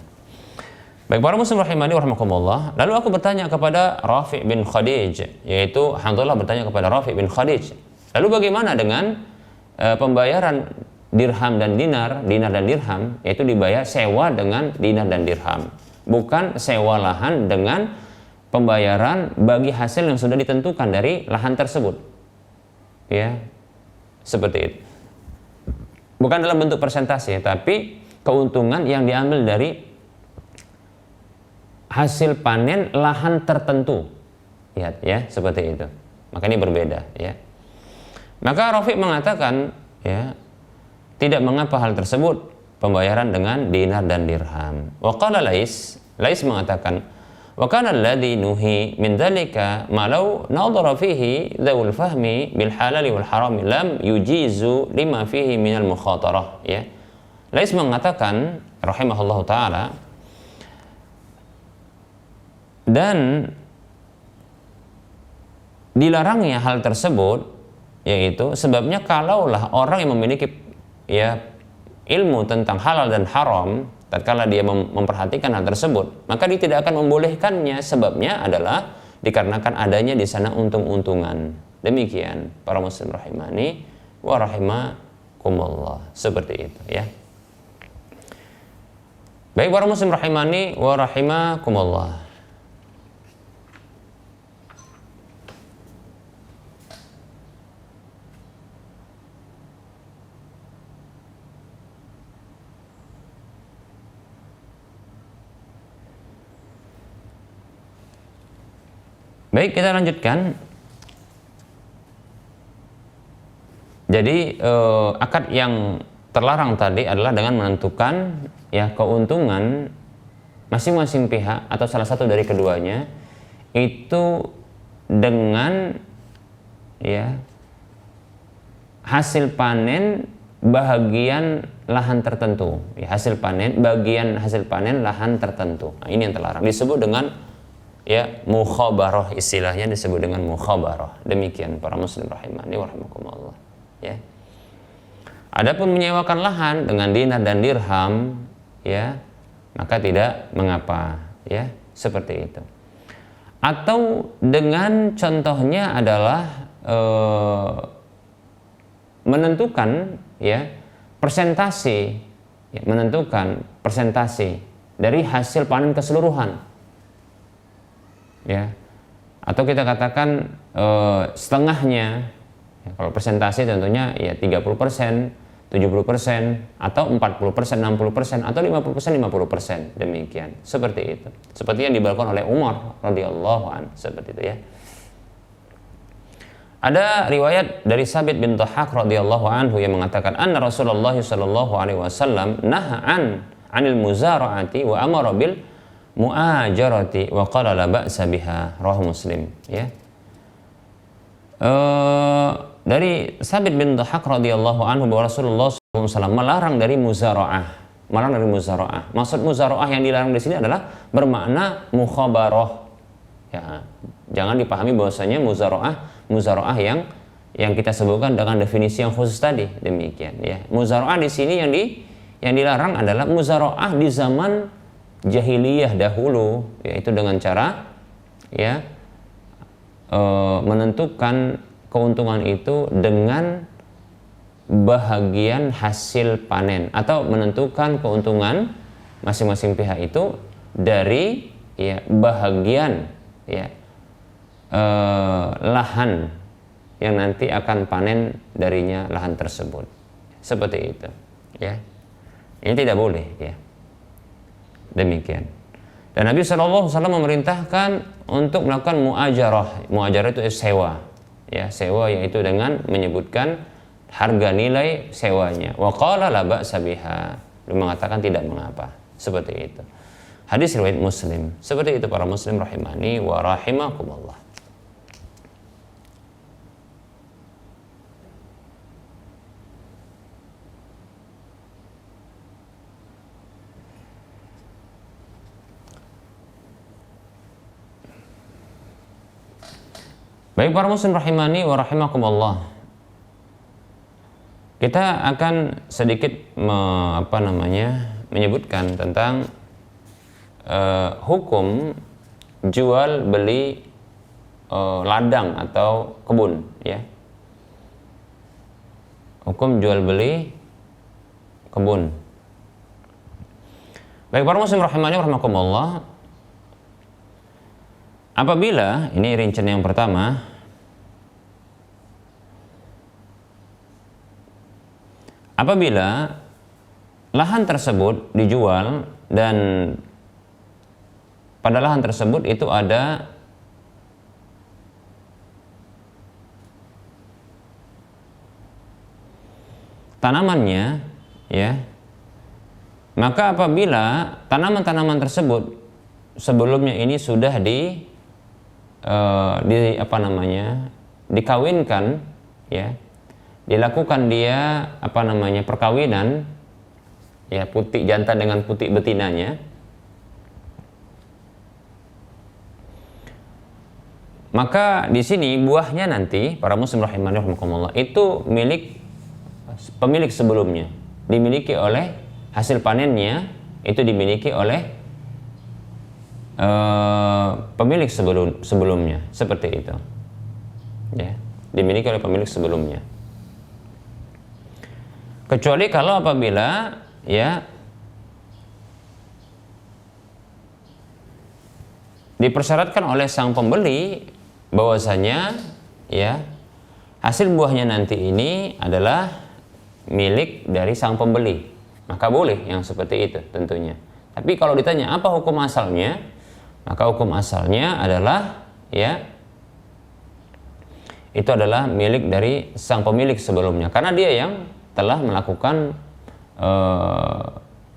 Baik para muslim rahimani wa rahimakumullah. Lalu aku bertanya kepada Rafi' bin Khadij, yaitu Hanzalah bertanya kepada Rafi' bin Khadij, lalu bagaimana dengan pembayaran dirham dan dinar dan dirham, yaitu dibayar sewa dengan dinar dan dirham, bukan sewa lahan dengan pembayaran bagi hasil yang sudah ditentukan dari lahan tersebut, ya, seperti itu. Bukan dalam bentuk persentase, tapi keuntungan yang diambil dari hasil panen lahan tertentu, ya, seperti itu. Maka ini berbeda, ya. Maka Rafi' mengatakan, ya, tidak mengapa hal tersebut pembayaran dengan dinar dan dirham. Wa qala Lais mengatakan, wa kana alladhi nuhi min dzalika ma law nadhara fihi dzawul fahmi bil halali wal harami lam yujizu lima fihi min al mukhatarah, ya. Lais mengatakan rahimahullahu taala, dan dilarangnya hal tersebut, yaitu sebabnya kalaulah orang yang memiliki, ya, ilmu tentang halal dan haram, tatkala dia memperhatikan hal tersebut, maka dia tidak akan membolehkannya. Sebabnya adalah dikarenakan adanya di sana untung-untungan. Demikian para muslim rahimani wa rahimakumullah, seperti itu, ya. Baik para muslim rahimani wa rahimakumullah. Baik, kita lanjutkan. Jadi akad yang terlarang tadi adalah dengan menentukan ya keuntungan masing-masing pihak atau salah satu dari keduanya itu dengan ya hasil panen bagian lahan tertentu, ya, bagian hasil panen lahan tertentu. Nah, ini yang terlarang, disebut dengan ya mukhabarah, istilahnya disebut dengan mukhabarah. Demikian para muslim rahimani wa rahimakumullah, ya. Adapun menyewakan lahan dengan dinar dan dirham, ya, maka tidak mengapa, ya, seperti itu. Atau dengan contohnya adalah menentukan ya persentase, ya, menentukan persentase dari hasil panen keseluruhan, ya, atau kita katakan setengahnya, ya, kalau persentase tentunya ya 30%, 70%, atau 40%, 60%, atau 50%, 50%, demikian, seperti itu, seperti yang dilakukan oleh Umar radhiyallahu anhu, seperti itu, ya. Ada riwayat dari Sabit bin Dhahhak radhiyallahu anhu yang mengatakan anna Rasulullah sallallahu alaihi wasallam naha anil muzara'ati wa amara bil muajarati wa qala la ba'sa biha, rawahu Muslim, ya. Dari Sabit bin Dhahhak radhiyallahu anhu bahwa Rasulullah SAW melarang dari muzara'ah. Maksud muzara'ah yang dilarang di sini adalah bermakna mukhabarah. Ya, jangan dipahami bahwasanya muzara'ah yang kita sebutkan dengan definisi yang khusus tadi, demikian, ya. Muzara'ah di sini yang dilarang adalah muzara'ah di zaman jahiliyah dahulu, yaitu dengan cara ya menentukan keuntungan itu dengan bahagian hasil panen, atau menentukan keuntungan masing-masing pihak itu dari ya bahagian ya lahan yang nanti akan panen darinya lahan tersebut, seperti itu, ya. Ini tidak boleh, ya, demikian. Dan Nabi SAW memerintahkan untuk melakukan muajarah. Muajarah itu sewa, ya, sewa, yaitu dengan menyebutkan harga nilai sewanya. Wa qala la ba'sa biha, mengatakan tidak mengapa, seperti itu. Hadis riwayat Muslim. Seperti itu para muslim rahimani wa rahimakumullah. Baik para muslim rahimani wa rahimakumullah. Kita akan sedikit menyebutkan tentang hukum jual beli ladang atau kebun, ya. Hukum jual beli kebun. Baik para muslim rahimani wa rahimakumullah. Apabila, ini rincian yang pertama, apabila lahan tersebut dijual dan pada lahan tersebut itu ada tanamannya, ya, maka apabila tanaman-tanaman tersebut sebelumnya ini sudah dikawinkan, ya, dilakukan dia perkawinan, ya, putik jantan dengan putik betinanya, maka di sini buahnya nanti para muslim rahimani rahimakumullah itu milik pemilik sebelumnya, dimiliki oleh hasil panennya itu dimiliki oleh pemilik sebelumnya, seperti itu, ya, dimiliki oleh pemilik sebelumnya. Kecuali kalau apabila, ya, dipersyaratkan oleh sang pembeli bahwasanya, ya, hasil buahnya nanti ini adalah milik dari sang pembeli, maka boleh yang seperti itu tentunya. Tapi kalau ditanya apa hukum asalnya, maka hukum asalnya adalah, ya, itu adalah milik dari sang pemilik sebelumnya, karena dia yang telah melakukan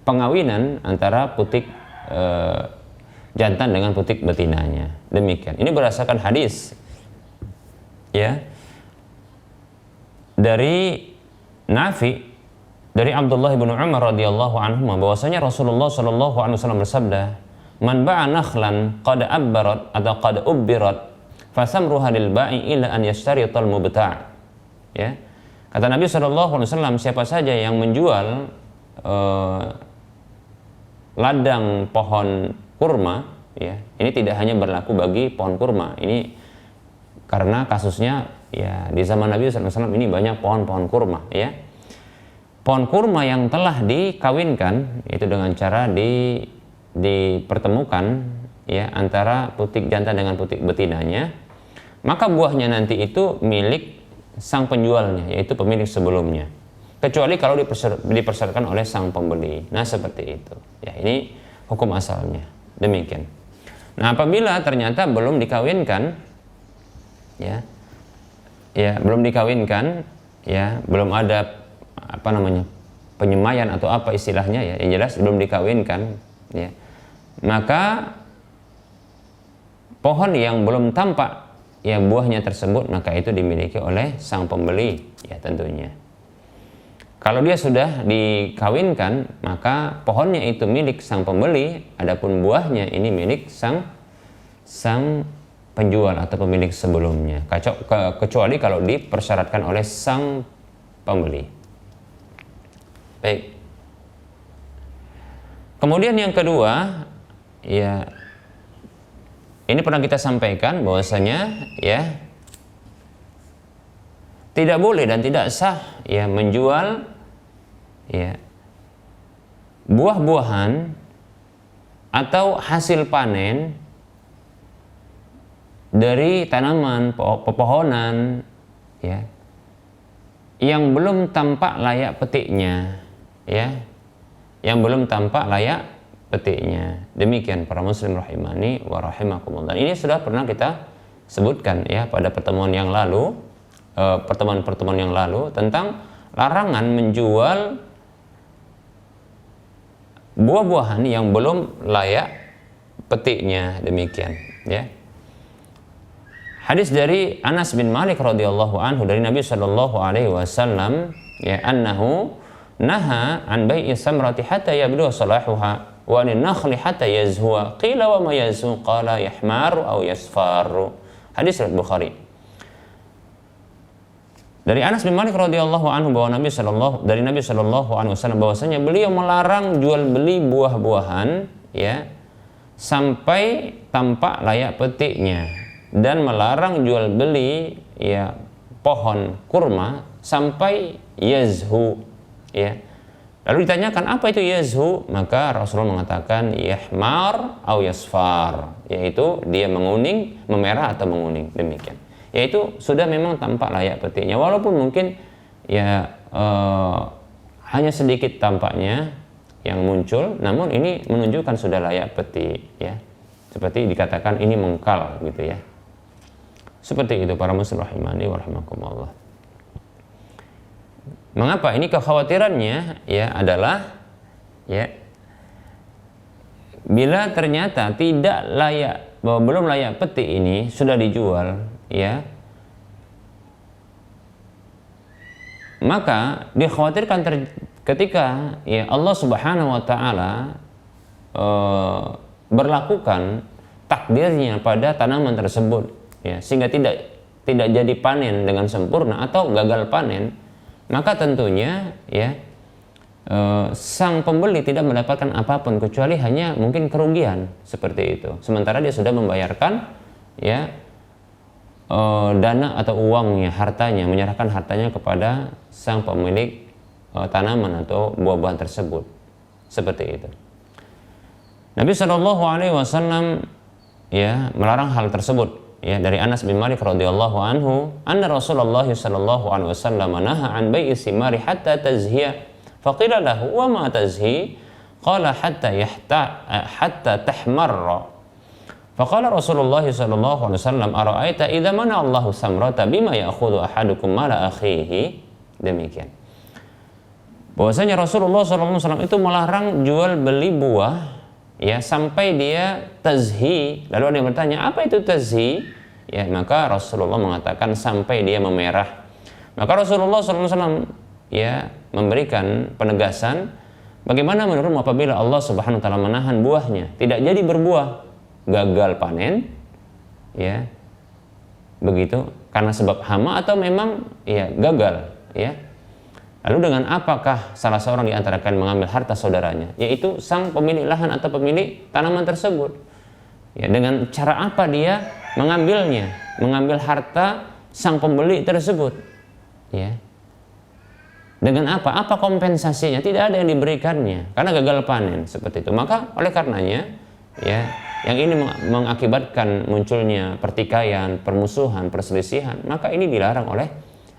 pengawinan antara putik jantan dengan putik betinanya. Demikian. Ini berdasarkan hadis ya dari Nafi dari Abdullah bin Umar radhiyallahu anhu bahwasanya Rasulullah sallallahu alaihi wasallam bersabda, "Man ba'a nakhlan qad abbarat atau qad ubbirat fasamruha lil ba'i ila an yashtarital mubta'." Ya. Kata Nabi sallallahu alaihi wasallam, siapa saja yang menjual ladang pohon kurma, ya, ini tidak hanya berlaku bagi pohon kurma. Ini karena kasusnya ya di zaman Nabi sallallahu alaihi wasallam ini banyak pohon-pohon kurma, ya. Pohon kurma yang telah dikawinkan itu dengan cara dipertemukan ya antara putik jantan dengan putik betinanya, maka buahnya nanti itu milik sang penjualnya, yaitu pemilik sebelumnya, kecuali kalau dipersyaratkan oleh sang pembeli. Nah, seperti itu. Ya, ini hukum asalnya. Demikian. Nah, apabila ternyata belum dikawinkan, belum dikawinkan, ya, belum ada penyemaian atau apa istilahnya, ya, yang jelas belum dikawinkan, ya, maka pohon yang belum tampak ya buahnya tersebut, maka itu dimiliki oleh sang pembeli, ya, tentunya. Kalau dia sudah dikawinkan, maka pohonnya itu milik sang pembeli, adapun buahnya ini milik sang penjual atau pemilik sebelumnya, kecuali kalau dipersyaratkan oleh sang pembeli. Baik. Kemudian yang kedua, ya, ini pernah kita sampaikan bahwasanya ya tidak boleh dan tidak sah ya menjual ya buah-buahan atau hasil panen dari tanaman pepohonan ya yang belum tampak layak petiknya, ya, yang belum tampak layak petiknya. Demikian para muslim rahimani wa rahimakumullah. Ini sudah pernah kita sebutkan ya pada pertemuan yang lalu, pertemuan-pertemuan yang lalu tentang larangan menjual buah-buahan yang belum layak petiknya. Demikian, ya. Hadis dari Anas bin Malik radhiyallahu anhu dari Nabi sallallahu alaihi wasallam, ya, annahu naha an bai'i samrati hatta yabdu salahuha wa an nakhli hatta yazhuwa. Qila wa ma yazhu? Qala yahmaru aw yasfaru. Hadis riwayat Bukhari. Dari Anas bin Malik radhiyallahu anhu bahwa Nabi sallallahu alaihi wasallam bahwasanya beliau melarang jual beli buah-buahan ya sampai tampak layak petiknya, dan melarang jual beli ya pohon kurma sampai yazhu, ya. Lalu ditanyakan apa itu yazhu, maka Rasulullah mengatakan yahmar au yasfar, yaitu dia menguning, memerah atau menguning. Demikian, yaitu sudah memang tampak layak petiknya, walaupun mungkin ya hanya sedikit tampaknya yang muncul, namun ini menunjukkan sudah layak petik, ya, seperti dikatakan ini mengkal gitu, ya. Seperti itu para muslim rahimani wa rahimakumullah. Mengapa? Ini kekhawatirannya ya adalah ya bila ternyata tidak layak, bahwa belum layak petik ini sudah dijual, ya, maka dikhawatirkan ketika ya Allah Subhanahu wa taala berlakukan takdirnya pada tanaman tersebut, ya, sehingga tidak jadi panen dengan sempurna atau gagal panen, maka tentunya ya sang pembeli tidak mendapatkan apapun kecuali hanya mungkin kerugian seperti itu. Sementara dia sudah membayarkan ya dana atau uangnya, hartanya, menyerahkan hartanya kepada sang pemilik tanaman atau buah-buahan tersebut. Seperti itu. Nabi Shallallahu Alaihi Wasallam ya melarang hal tersebut. Ya, dari Anas bin Malik radhiyallahu anhu, anna Rasulullah sallallahu alaihi wasallam naha an bai'i simari hatta tazhiya. Faqila lahu wa ma tazhi? Qala hatta tahmarra. Faqala Rasulullah sallallahu alaihi wasallam, "Ara'aita idza mana Allahu samrata bima ya'khudhu ahadukum mala akhihi?" Demikian. Bahwasanya Rasulullah sallallahu alaihi wasallam itu melarang jual beli buah ya sampai dia tazhi. Lalu ada yang bertanya, "Apa itu tazhi?" Ya, maka Rasulullah mengatakan sampai dia memerah. Maka Rasulullah sallallahu alaihi wasallam ya memberikan penegasan, bagaimana menurutmu apabila Allah Subhanahu wa taala menahan buahnya, tidak jadi berbuah, gagal panen, ya, begitu karena sebab hama atau memang ya gagal, ya. Lalu dengan apakah salah seorang di antara kalian mengambil harta saudaranya, yaitu sang pemilik lahan atau pemilik tanaman tersebut? Ya, dengan cara apa dia mengambilnya, mengambil harta sang pembeli tersebut? Ya. Dengan apa? Apa kompensasinya? Tidak ada yang diberikannya karena gagal panen seperti itu. Maka oleh karenanya, ya, yang ini mengakibatkan munculnya pertikaian, permusuhan, perselisihan, maka ini dilarang oleh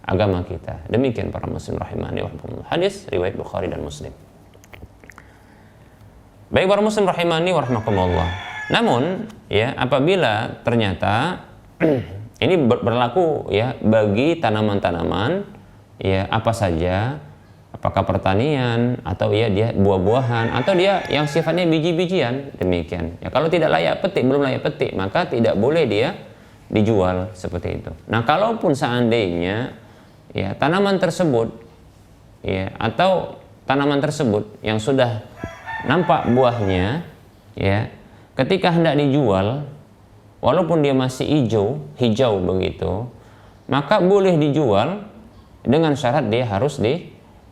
agama kita. Demikian para muslim rahimani wa rahimakumullah. Hadis riwayat Bukhari dan Muslim. Baik para muslim rahimani wa rahimakumullah. Namun, ya, apabila ternyata ini berlaku ya bagi tanaman-tanaman ya apa saja, apakah pertanian atau ya dia buah-buahan atau dia yang sifatnya biji-bijian, demikian. Ya kalau tidak layak petik, belum layak petik, maka tidak boleh dia dijual seperti itu. Nah, kalaupun seandainya ya tanaman tersebut ya atau tanaman tersebut yang sudah nampak buahnya ya ketika hendak dijual walaupun dia masih hijau begitu, maka boleh dijual dengan syarat dia harus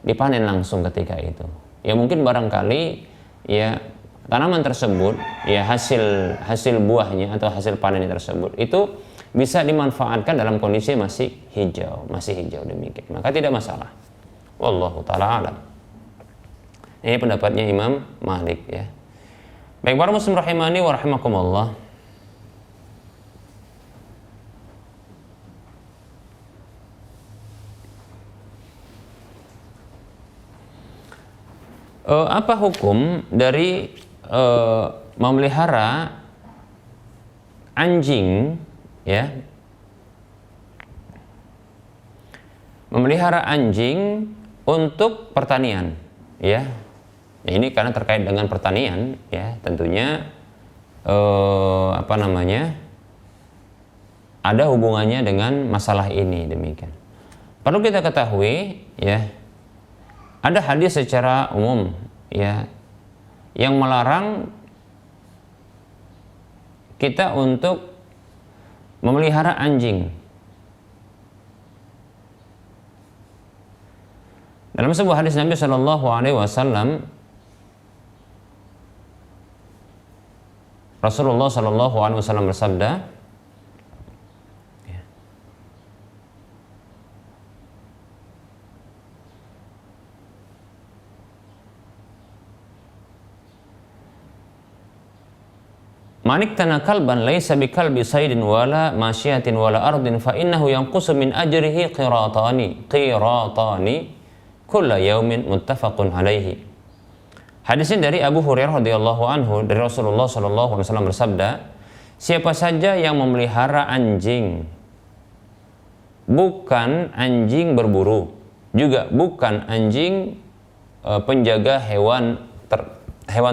dipanen langsung ketika itu. Ya mungkin barangkali ya tanaman tersebut ya hasil buahnya atau hasil panennya tersebut itu bisa dimanfaatkan dalam kondisi masih hijau demikian. Maka tidak masalah. Wallahu taala alam. Ini pendapatnya Imam Malik ya. Baik para muslim rahimani wa rahimakumullah. Apa hukum dari memelihara anjing ya? Memelihara anjing untuk pertanian ya. Ini karena terkait dengan pertanian ya, tentunya ada hubungannya dengan masalah ini demikian. Perlu kita ketahui ya, ada hadis secara umum ya yang melarang kita untuk memelihara anjing. Dalam sebuah hadis Nabi Shallallahu Alaihi Wasallam, Rasulullah Shallallahu Alaihi Wasallam bersabda, "Manik tanah kalban laisa bi kalbi saydin wala masyiatin wala ardin fa innahu yanqusu min ajrihi qiratani kulla yaumin muttafaqun alaihi." Hadisnya dari Abu Hurairah radhiyallahu anhu dari Rasulullah sallallahu alaihi wasallam bersabda, siapa saja yang memelihara anjing, bukan anjing berburu, juga bukan anjing penjaga hewan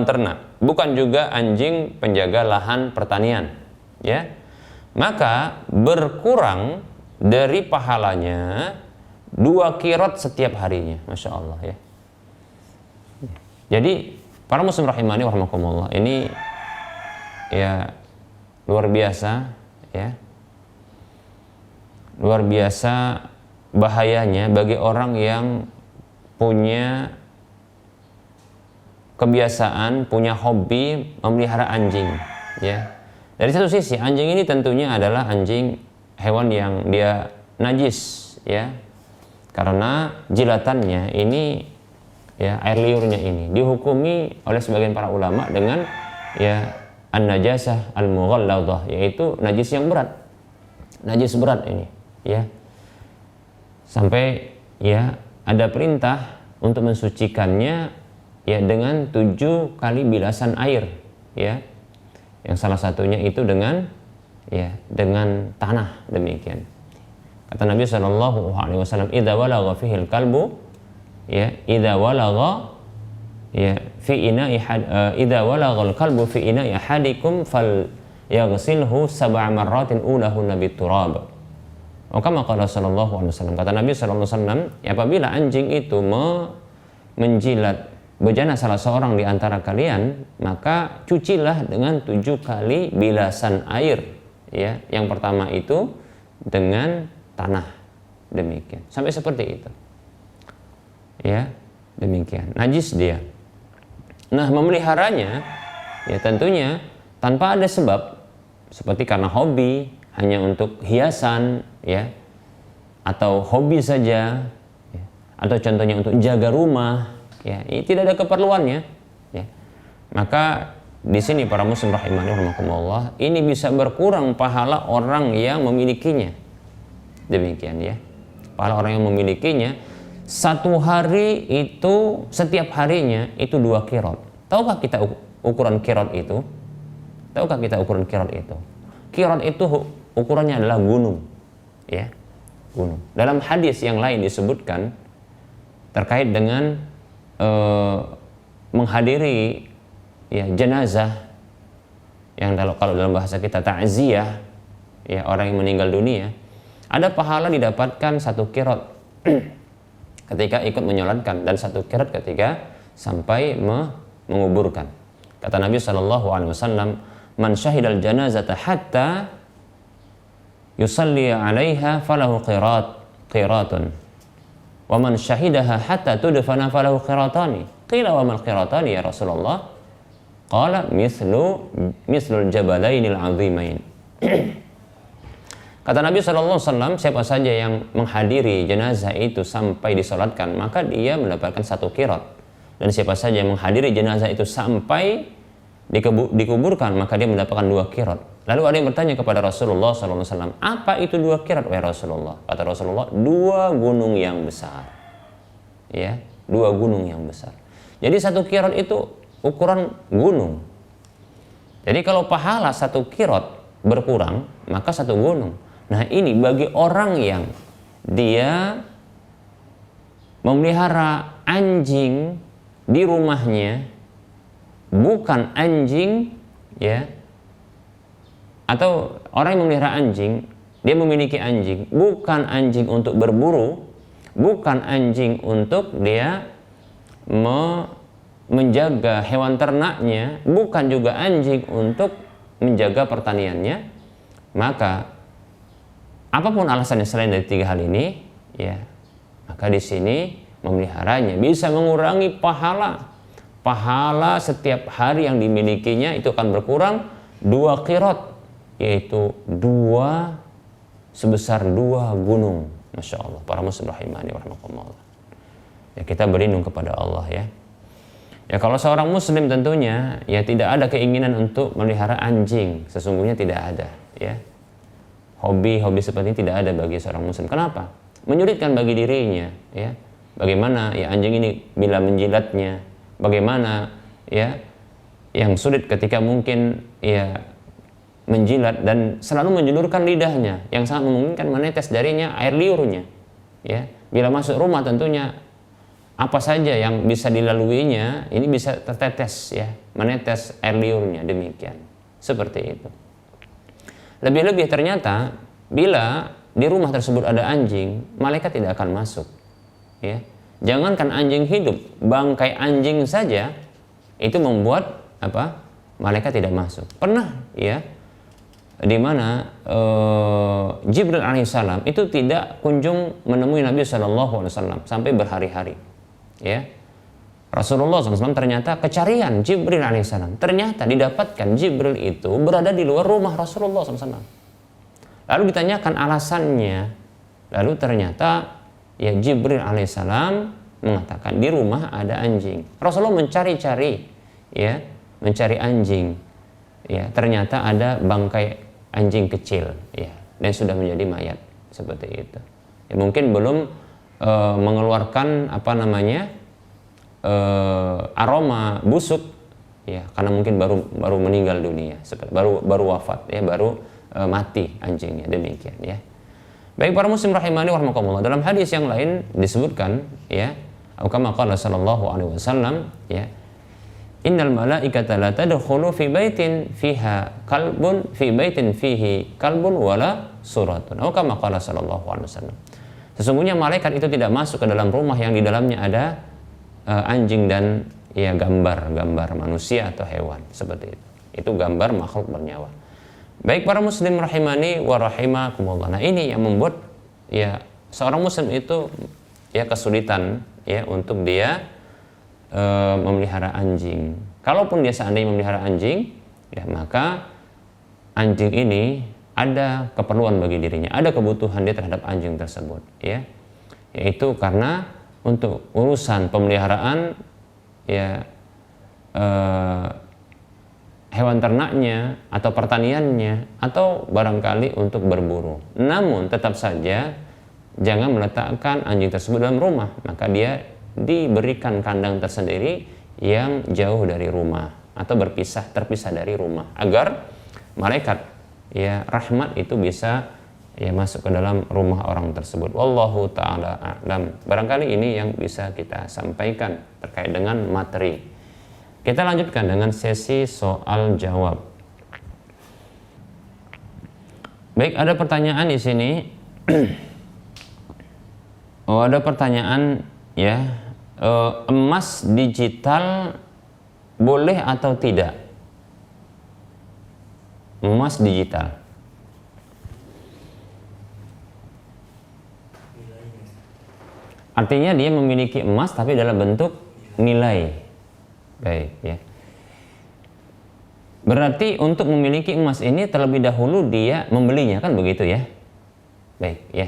ternak, bukan juga anjing penjaga lahan pertanian, ya, maka berkurang dari pahalanya 2 qirot setiap harinya, masya Allah ya. Jadi para muslim rahimani wa rahimakumullah, ini ya luar biasa ya, luar biasa bahayanya bagi orang yang punya kebiasaan, punya hobi memelihara anjing ya. Dari satu sisi anjing ini tentunya adalah anjing hewan yang dia najis ya, karena jilatannya ini ya, air liurnya ini dihukumi oleh sebagian para ulama dengan ya an-najasah al-mughalladah, yaitu najis yang berat, najis berat ini ya, sampai ya ada perintah untuk mensucikannya ya dengan 7 kali bilasan air ya, Yang salah satunya itu dengan tanah, demikian. Kata Nabi Shallallahu Alaihi Wasallam, "Idza walagha fihil kalbu, idza walagha fi ina'i idza walaghal kalbu fi ina'i ahadikum fal yaghsilhu sab'a marratin ulahunna biturab." Kama qala sallallahu alaihi wasallam. Kata Nabi sallallahu alaihi wasallam, apabila anjing itu menjilat bejana salah seorang di antara kalian, maka cucilah dengan 7 kali bilasan air. Ya, yang pertama itu dengan tanah, demikian. Sampai seperti itu. Ya, demikian. Najis dia. Nah, memeliharanya ya tentunya tanpa ada sebab, seperti karena hobi, hanya untuk hiasan, ya, atau hobi saja, ya, atau contohnya untuk jaga rumah, ya, ini tidak ada keperluannya, ya. Maka di sini para muslim rahimani rahimakumullah, ini bisa berkurang pahala orang yang memilikinya, demikian ya. Pahala orang yang memilikinya satu hari itu, setiap harinya itu 2 qirot. Tahukah kita ukuran qirot itu? Tahukah kita ukuran qirot itu? Qirot itu ukurannya adalah gunung, ya, gunung. Dalam hadis yang lain disebutkan terkait dengan menghadiri ya jenazah, yang kalau dalam bahasa kita ta'ziyah, ya, orang yang meninggal dunia, ada pahala didapatkan 1 qirot ketika ikut menyolatkan, dan 1 qirot ketika sampai menguburkan. Kata Nabi SAW, "Man syahidal janazata hatta yusalli 'alaiha falahu qiratun. Wa man syahidaha hatta tudfana falahu qiratani." Qila wa mal qiratani ya Rasulullah? Qala mislul jabalainil 'azimain. Kata Nabi SAW, siapa saja yang menghadiri jenazah itu sampai disolatkan, maka dia mendapatkan 1 qirot. Dan siapa saja yang menghadiri jenazah itu sampai dikuburkan, maka dia mendapatkan 2 qirot. Lalu ada yang bertanya kepada Rasulullah SAW, apa itu 2 qirot wahai Rasulullah? Kata Rasulullah, 2 gunung yang besar. Ya, 2 gunung yang besar. Jadi 1 qirot itu ukuran gunung. Jadi kalau pahala 1 qirot berkurang, maka 1 gunung. Nah, ini bagi orang yang dia memelihara anjing di rumahnya, bukan anjing, ya, atau orang yang memelihara anjing, dia memiliki anjing, bukan anjing untuk berburu, bukan anjing untuk dia menjaga hewan ternaknya, bukan juga anjing untuk menjaga pertaniannya, maka apapun alasannya selain dari 3 hal ini, ya, maka di sini memeliharanya bisa mengurangi pahala setiap hari yang dimilikinya itu akan berkurang 2 qirot, yaitu 2 sebesar 2 gunung. Masya Allah, para muslim rahimani warahmatullah. Ya, kita berlindung kepada Allah, ya. Ya, kalau seorang muslim tentunya ya tidak ada keinginan untuk melihara anjing, sesungguhnya tidak ada, ya. Hobi seperti ini tidak ada bagi seorang muslim. Kenapa? Menyulitkan bagi dirinya, ya. Bagaimana ya anjing ini bila menjilatnya, bagaimana ya yang sulit ketika mungkin ya menjilat dan selalu menjulurkan lidahnya, yang sangat memungkinkan menetes darinya air liurnya, ya. Bila masuk rumah tentunya apa saja yang bisa dilaluinya ini bisa tertetes, ya, menetes air liurnya, demikian. Seperti itu. Lebih-lebih ternyata bila di rumah tersebut ada anjing, malaikat tidak akan masuk, ya. Jangankan anjing hidup, bangkai anjing saja itu membuat apa? Malaikat tidak masuk. Pernah, ya, di mana Jibril alaihissalam itu tidak kunjung menemui Nabi SAW sampai berhari-hari, ya. Rasulullah SAW ternyata kecarian Jibril alaihissalam, ternyata didapatkan Jibril itu berada di luar rumah Rasulullah SAW. Lalu ditanyakan alasannya, lalu ternyata ya Jibril alaihissalam mengatakan di rumah ada anjing. Rasulullah mencari-cari, ya, mencari anjing, ya, ternyata ada bangkai anjing kecil, ya, dan sudah menjadi mayat, seperti itu. Ya, mungkin belum mengeluarkan apa namanya aroma busuk, ya, karena mungkin baru meninggal dunia, baru wafat, ya, baru mati anjingnya, demikian, ya. Baik para muslim rahimani wa rahimakumullah, dalam hadis yang lain disebutkan, ya, kama qala sallallahu alaihi wasallam, ya, innal malaikata la tadkhulu fi baitin fihi kalbun wala suratun, kama qala sallallahu alaihi wasallam. Sesungguhnya malaikat itu tidak masuk ke dalam rumah yang di dalamnya ada anjing dan, ya, gambar manusia atau hewan, seperti itu. Itu gambar makhluk bernyawa. Baik para muslim rahimani wa rahimakumullah. Nah, ini yang membuat, ya, seorang muslim itu, ya, kesulitan, ya, untuk dia memelihara anjing. Kalaupun dia seandainya memelihara anjing, ya, maka anjing ini ada keperluan bagi dirinya, ada kebutuhan dia terhadap anjing tersebut, ya. Yaitu karena untuk urusan pemeliharaan, ya, hewan ternaknya atau pertaniannya, atau barangkali untuk berburu. Namun tetap saja jangan meletakkan anjing tersebut dalam rumah, maka dia diberikan kandang tersendiri yang jauh dari rumah atau terpisah dari rumah, agar malaikat, ya, rahmat itu bisa, ya, masuk ke dalam rumah orang tersebut. Wallahu ta'ala a'lam. Barangkali ini yang bisa kita sampaikan terkait dengan materi. Kita lanjutkan dengan sesi soal jawab. Baik, ada pertanyaan di sini. Ada pertanyaan, ya, emas digital boleh atau tidak? Emas digital. Artinya dia memiliki emas tapi dalam bentuk nilai. Baik, ya. Berarti untuk memiliki emas ini terlebih dahulu dia membelinya, kan begitu, ya? Baik, ya.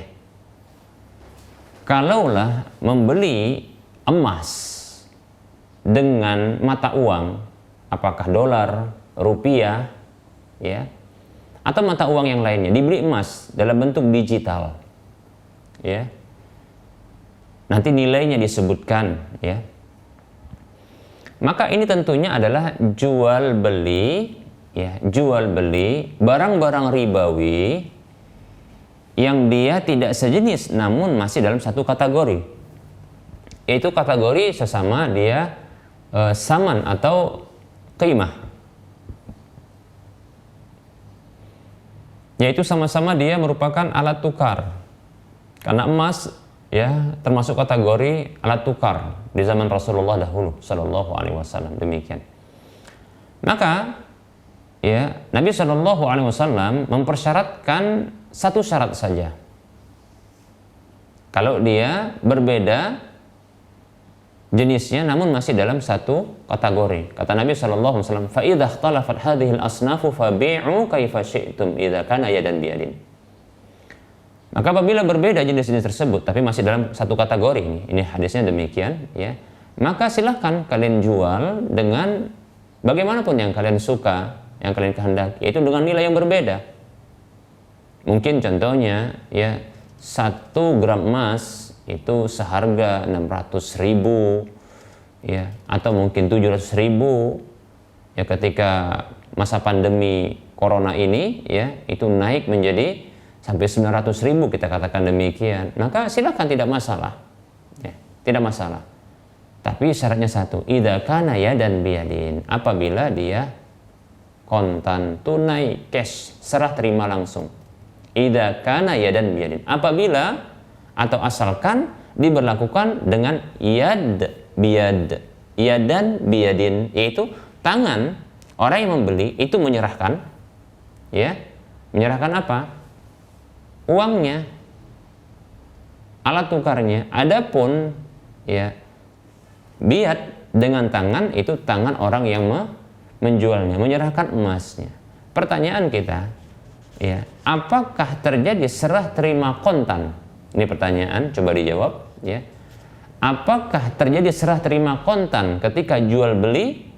Kalaulah membeli emas dengan mata uang, apakah dolar, rupiah, ya, atau mata uang yang lainnya, dibeli emas dalam bentuk digital, ya, nanti nilainya disebutkan, ya, maka ini tentunya adalah jual beli, ya, jual beli barang-barang ribawi yang dia tidak sejenis namun masih dalam satu kategori, yaitu kategori sesama dia saman atau qimah, yaitu sama-sama dia merupakan alat tukar, karena emas, ya, termasuk kategori alat tukar di zaman Rasulullah dahulu Shallallahu Alaihi Wasallam, demikian. Maka, ya, Nabi Shallallahu Alaihi Wasallam mempersyaratkan satu syarat saja. Kalau dia berbeda jenisnya namun masih dalam satu kategori, kata Nabi Shallallahu Alaihi Wasallam, fa idza ikhtalafat hadhihi al-asnafu fabi'u kaifa syi'tum idza kana yadan biyadin. Maka apabila berbeda jenis-jenis tersebut tapi masih dalam satu kategori, ini hadisnya demikian, ya, maka silahkan kalian jual dengan bagaimanapun yang kalian suka, yang kalian kehendaki, yaitu dengan nilai yang berbeda. Mungkin contohnya, ya, 1 gram emas itu seharga 600.000, ya, atau mungkin 700.000, ya, ketika masa pandemi corona ini, ya, itu naik menjadi sampai 900.000, kita katakan demikian, maka silakan, tidak masalah, ya, tidak masalah. Tapi syaratnya satu, idza kana yadan biyadin, apabila dia kontan, tunai, cash, serah terima langsung. Idza kana yadan biyadin, apabila atau asalkan diberlakukan dengan yad biyad, yadan biyadin, yaitu tangan orang yang membeli itu menyerahkan, ya, menyerahkan apa? Uangnya, alat tukarnya. Adapun, ya, biat dengan tangan, itu tangan orang yang menjualnya, menyerahkan emasnya. Pertanyaan kita, ya, apakah terjadi serah terima kontan? Ini pertanyaan, coba dijawab, ya. Apakah terjadi serah terima kontan ketika jual beli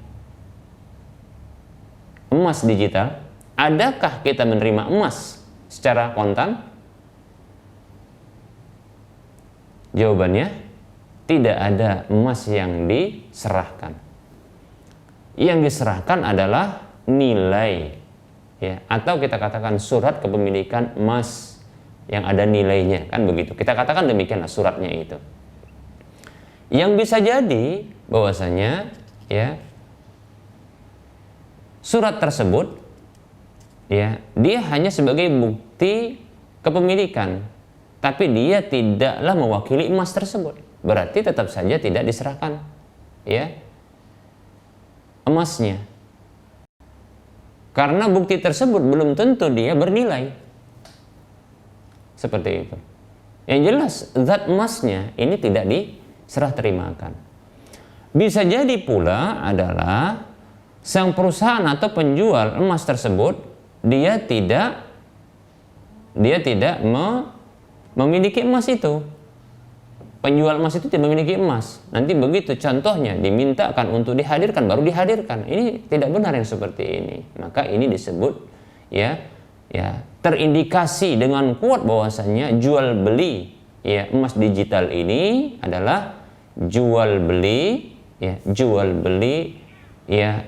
emas digital? Adakah kita menerima emas secara kontan? Jawabannya, tidak ada emas yang diserahkan. yang diserahkan adalah nilai, ya, atau kita katakan surat kepemilikan emas yang ada nilainya, kan begitu. Kita katakan demikianlah suratnya itu. Yang bisa jadi bahwasanya, ya, surat tersebut, ya, dia hanya sebagai bukti kepemilikan, tapi dia tidaklah mewakili emas tersebut. Berarti tetap saja tidak diserahkan, ya, emasnya. Karena bukti tersebut belum tentu dia bernilai. Seperti itu. Yang jelas zat emasnya ini tidak diserah terimakan. Bisa jadi pula adalah sang perusahaan atau penjual emas tersebut dia tidak memiliki emas itu. Penjual emas itu tidak memiliki emas. Nanti begitu contohnya dimintakan untuk dihadirkan, baru dihadirkan. Ini tidak benar yang seperti ini. Maka ini disebut, ya, terindikasi dengan kuat bahwasanya jual beli, ya, emas digital ini adalah jual beli, ya,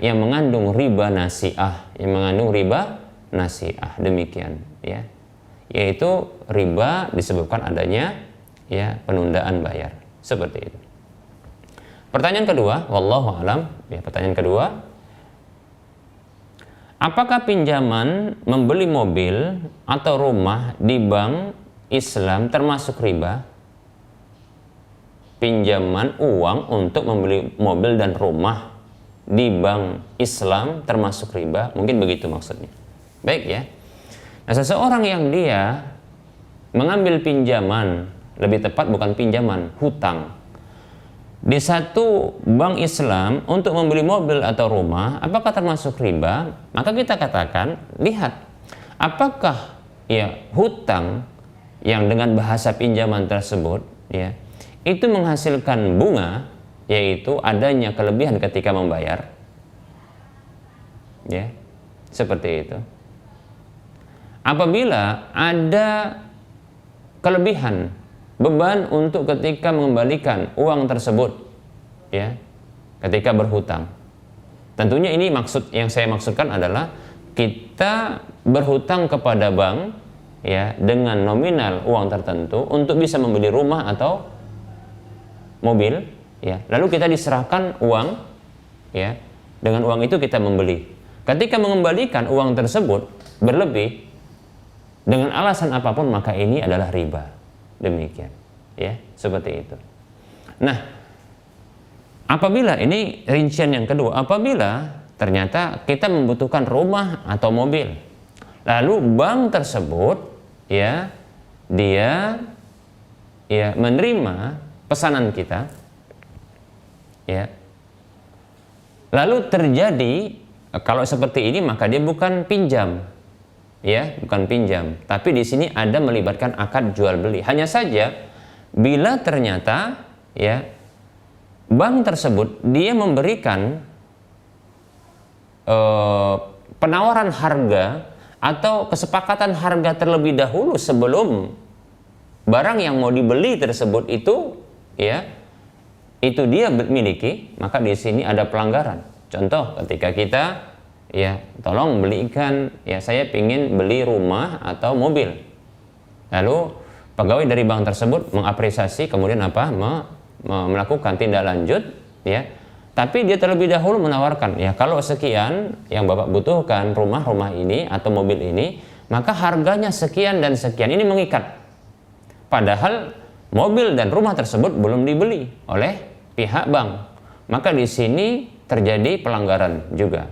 yang mengandung riba nasi'ah, demikian, ya. Yaitu riba disebabkan adanya, ya, penundaan bayar, seperti itu. Pertanyaan kedua, wallahu alam, ya, pertanyaan kedua, apakah pinjaman membeli mobil atau rumah di bank Islam termasuk riba? Pinjaman uang untuk membeli mobil dan rumah di bank Islam termasuk riba? Mungkin begitu maksudnya. Baik, ya. Nah, seseorang yang dia mengambil pinjaman, lebih tepat bukan pinjaman, hutang, di satu bank Islam untuk membeli mobil atau rumah, apakah termasuk riba? Maka kita katakan, lihat, apakah, ya, hutang yang dengan bahasa pinjaman tersebut, ya, itu menghasilkan bunga, yaitu adanya kelebihan ketika membayar, ya, seperti itu. Apabila ada kelebihan beban untuk ketika mengembalikan uang tersebut, ya, ketika berhutang, tentunya ini yang saya maksudkan adalah kita berhutang kepada bank, ya, dengan nominal uang tertentu untuk bisa membeli rumah atau mobil, ya, lalu kita diserahkan uang, ya, dengan uang itu kita membeli. Ketika mengembalikan uang tersebut berlebih dengan alasan apapun, maka ini adalah riba. Demikian, ya, seperti itu. Nah, apabila ini rincian yang kedua, apabila ternyata kita membutuhkan rumah atau mobil, lalu bank tersebut, ya, dia, ya, menerima pesanan kita, ya, lalu terjadi, kalau seperti ini maka dia bukan pinjam, ya, bukan pinjam, tapi di sini ada melibatkan akad jual beli. Hanya saja bila ternyata, ya, bank tersebut dia memberikan penawaran harga atau kesepakatan harga terlebih dahulu sebelum barang yang mau dibeli tersebut itu, ya, itu dia miliki, maka di sini ada pelanggaran. Contoh, ketika kita, ya, tolong belikan, ya, saya ingin beli rumah atau mobil, lalu pegawai dari bank tersebut mengapresiasi, kemudian apa, melakukan tindak lanjut, ya, tapi dia terlebih dahulu menawarkan, ya, kalau sekian yang Bapak butuhkan rumah ini atau mobil ini, maka harganya sekian dan sekian. Ini mengikat, padahal mobil dan rumah tersebut belum dibeli oleh pihak bank. Maka di sini terjadi pelanggaran juga,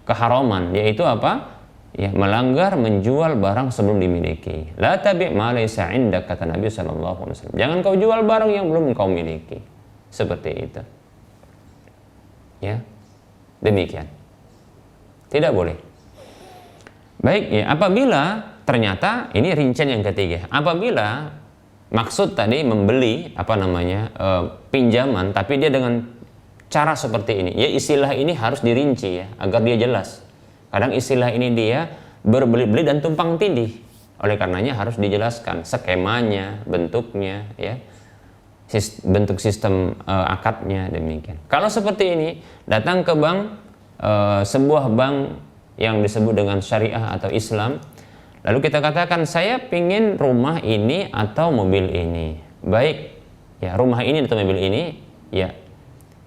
keharaman, yaitu apa? Ya, melanggar menjual barang sebelum dimiliki. La tabi' ma laysa 'indak, kata Nabi sallallahu alaihi wasallam. Jangan kau jual barang yang belum kau miliki. Seperti itu. Ya. Demikian. Tidak boleh. Baik, ya, apabila ternyata ini rincian yang ketiga. Apabila maksud tadi membeli pinjaman, tapi dia dengan cara seperti ini, ya, istilah ini harus dirinci, ya, agar dia jelas. Kadang istilah ini dia berbeli-beli dan tumpang tindih, oleh karenanya harus dijelaskan skemanya, bentuknya, ya, bentuk sistem akadnya, demikian. Kalau seperti ini, datang ke bank, sebuah bank yang disebut dengan syariah atau Islam, lalu kita katakan saya pingin rumah ini atau mobil ini. Baik, ya rumah ini atau mobil ini, ya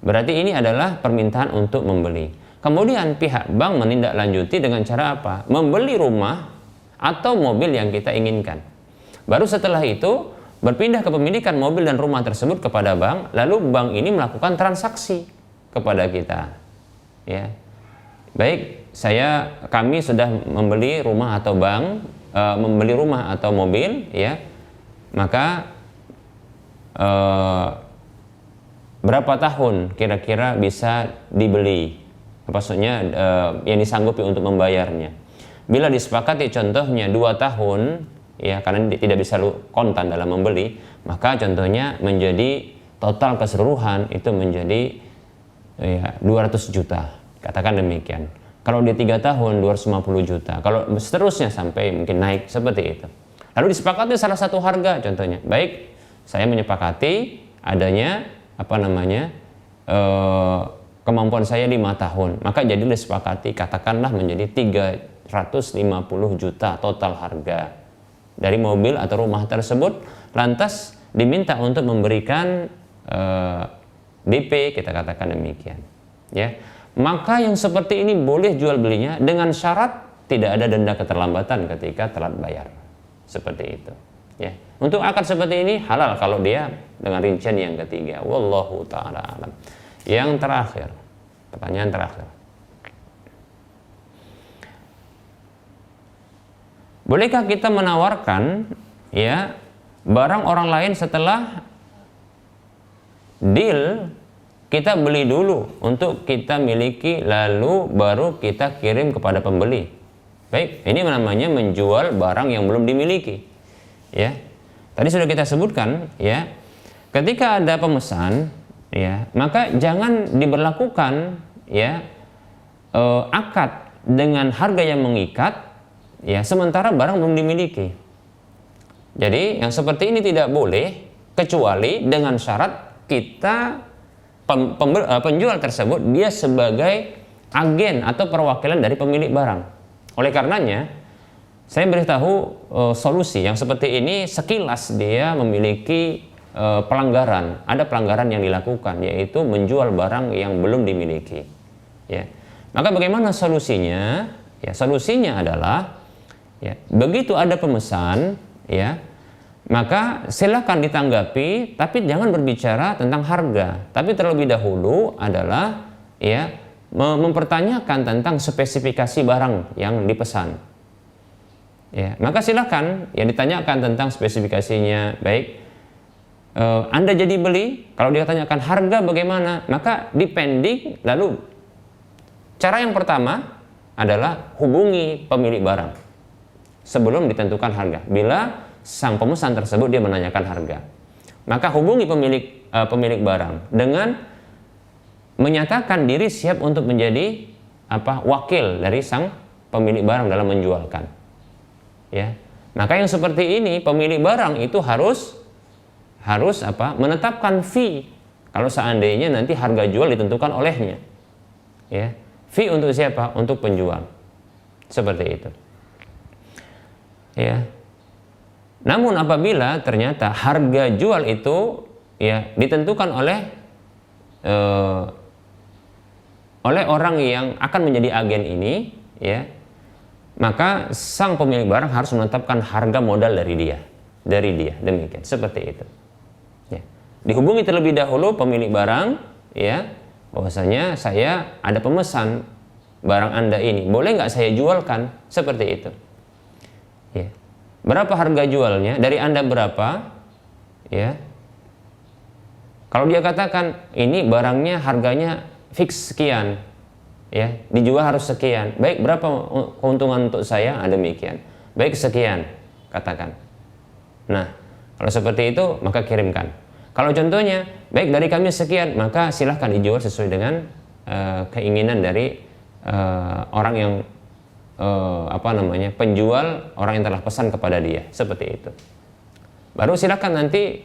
berarti ini adalah permintaan untuk membeli. Kemudian pihak bank menindaklanjuti dengan cara apa? Membeli rumah atau mobil yang kita inginkan. Baru setelah itu berpindah kepemilikan mobil dan rumah tersebut kepada bank, lalu bank ini melakukan transaksi kepada kita. Ya. Baik, kami sudah membeli rumah atau membeli rumah atau mobil, ya. Maka berapa tahun kira-kira bisa dibeli? Maksudnya yang disanggupi untuk membayarnya. Bila disepakati contohnya 2 tahun, ya karena tidak bisa kontan dalam membeli, maka contohnya menjadi total keseluruhan itu menjadi ya 200 juta. Katakan demikian. Kalau di 3 tahun 250 juta. Kalau seterusnya sampai mungkin naik seperti itu. Lalu disepakati salah satu harga contohnya. Baik, saya menyepakati adanya kemampuan saya 5 tahun. Maka jadi disepakati katakanlah menjadi 350 juta total harga dari mobil atau rumah tersebut. Lantas diminta untuk memberikan DP, kita katakan demikian. Ya. Maka yang seperti ini boleh jual belinya dengan syarat tidak ada denda keterlambatan ketika telat bayar. Seperti itu. Ya. Untuk akad seperti ini halal kalau dia dengan rincian yang ketiga. Wallahu ta'ala alam. Yang terakhir, pertanyaan terakhir. Bolehkah kita menawarkan ya barang orang lain setelah deal kita beli dulu untuk kita miliki, lalu baru kita kirim kepada pembeli? Baik, ini namanya menjual barang yang belum dimiliki. Ya, tadi sudah kita sebutkan, ya, ketika ada pemesan, ya, maka jangan diberlakukan, ya, akad dengan harga yang mengikat, ya, sementara barang belum dimiliki. Jadi yang seperti ini tidak boleh kecuali dengan syarat kita penjual tersebut dia sebagai agen atau perwakilan dari pemilik barang. Oleh karenanya saya beritahu solusi yang seperti ini sekilas dia memiliki pelanggaran. Ada pelanggaran yang dilakukan, yaitu menjual barang yang belum dimiliki. Ya. Maka bagaimana solusinya? Ya, solusinya adalah ya, begitu ada pemesan, ya, maka silakan ditanggapi, tapi jangan berbicara tentang harga. Tapi terlebih dahulu adalah ya mempertanyakan tentang spesifikasi barang yang dipesan. Ya, maka silakan ya ditanyakan tentang spesifikasinya. Baik, Anda jadi beli, kalau dia tanyakan harga bagaimana, maka dipending. Lalu cara yang pertama adalah hubungi pemilik barang sebelum ditentukan harga. Bila sang pemesan tersebut dia menanyakan harga, maka hubungi pemilik barang dengan menyatakan diri siap untuk menjadi wakil dari sang pemilik barang dalam menjualkan. Ya, maka yang seperti ini pemilik barang itu harus menetapkan fee kalau seandainya nanti harga jual ditentukan olehnya. Ya, fee untuk siapa? Untuk penjual. Seperti itu. Ya. Namun apabila ternyata harga jual itu ya ditentukan oleh orang yang akan menjadi agen ini, ya, maka sang pemilik barang harus menetapkan harga modal dari dia, demikian, seperti itu. Ya. Dihubungi terlebih dahulu pemilik barang, ya, bahwasanya saya ada pemesan barang Anda ini, boleh nggak saya jualkan? Seperti itu. Ya. Berapa harga jualnya? Dari Anda berapa? Ya. Kalau dia katakan ini barangnya harganya fix sekian, ya, dijual harus sekian. Baik, berapa keuntungan untuk saya? Demikian. Baik, sekian, katakan. Nah, kalau seperti itu maka kirimkan. Kalau contohnya, baik dari kami sekian, maka silahkan dijual sesuai dengan keinginan dari orang yang penjual, orang yang telah pesan kepada dia, seperti itu. Baru silakan nanti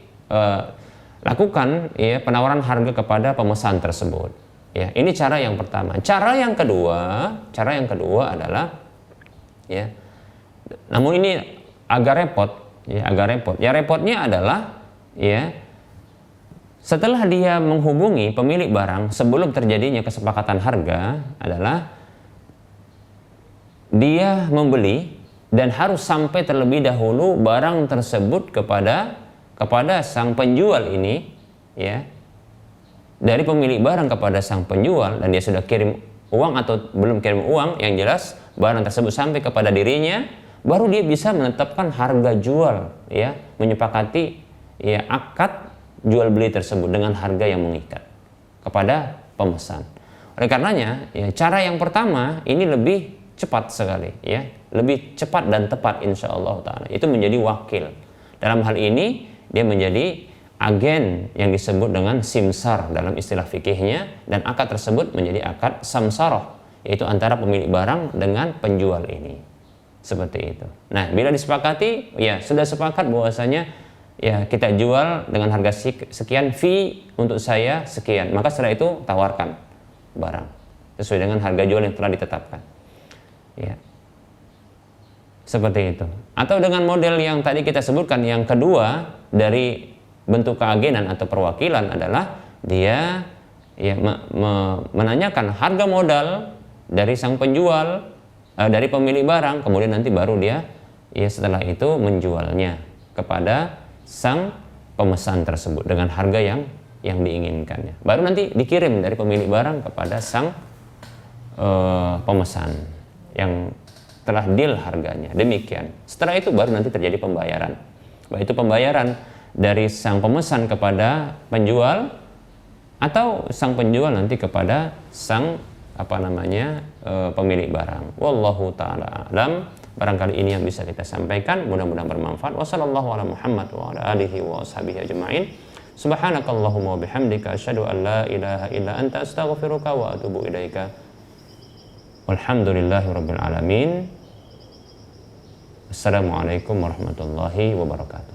lakukan ya penawaran harga kepada pemesan tersebut. Ya, ini cara yang pertama. Cara yang kedua adalah ya. Namun ini agak repot, ya, agak repot. Ya, repotnya adalah ya, setelah dia menghubungi pemilik barang sebelum terjadinya kesepakatan harga adalah dia membeli dan harus sampai terlebih dahulu barang tersebut kepada sang penjual ini, ya, dari pemilik barang kepada sang penjual, dan dia sudah kirim uang atau belum kirim uang, yang jelas barang tersebut sampai kepada dirinya, baru dia bisa menetapkan harga jual, ya, menyepakati ya akad jual beli tersebut dengan harga yang mengikat kepada pemesan. Oleh karenanya, ya, cara yang pertama ini lebih cepat sekali, ya, lebih cepat dan tepat insyaallah taala. Itu menjadi wakil. Dalam hal ini dia menjadi agen yang disebut dengan simsar dalam istilah fikihnya, dan akad tersebut menjadi akad samsarah, yaitu antara pemilik barang dengan penjual ini. Seperti itu. Nah, bila disepakati, ya sudah sepakat bahwasanya ya kita jual dengan harga sekian, fee untuk saya sekian, maka setelah itu tawarkan barang sesuai dengan harga jual yang telah ditetapkan. Ya. Seperti itu. Atau dengan model yang tadi kita sebutkan, yang kedua dari bentuk keagenan atau perwakilan adalah dia ya menanyakan harga modal dari sang penjual, dari pemilik barang, kemudian nanti baru dia ya setelah itu menjualnya kepada sang pemesan tersebut dengan harga yang diinginkannya. Baru nanti dikirim dari pemilik barang kepada sang pemesan yang telah deal harganya. Demikian. Setelah itu baru nanti terjadi pembayaran. Baik itu pembayaran dari sang pemesan kepada penjual, atau sang penjual nanti kepada sang pemilik barang. Wallahu taala alam. Barangkali ini yang bisa kita sampaikan, mudah-mudahan bermanfaat. Wassallallahu ala Muhammad wa ala alihi wa ashabihi ajma'in. Subhanakallahumma wa bihamdika asyhadu an la ilaha illa anta astaghfiruka wa atubu ilaika. Walhamdulillahi rabbil alamin. Assalamualaikum warahmatullahi wabarakatuh.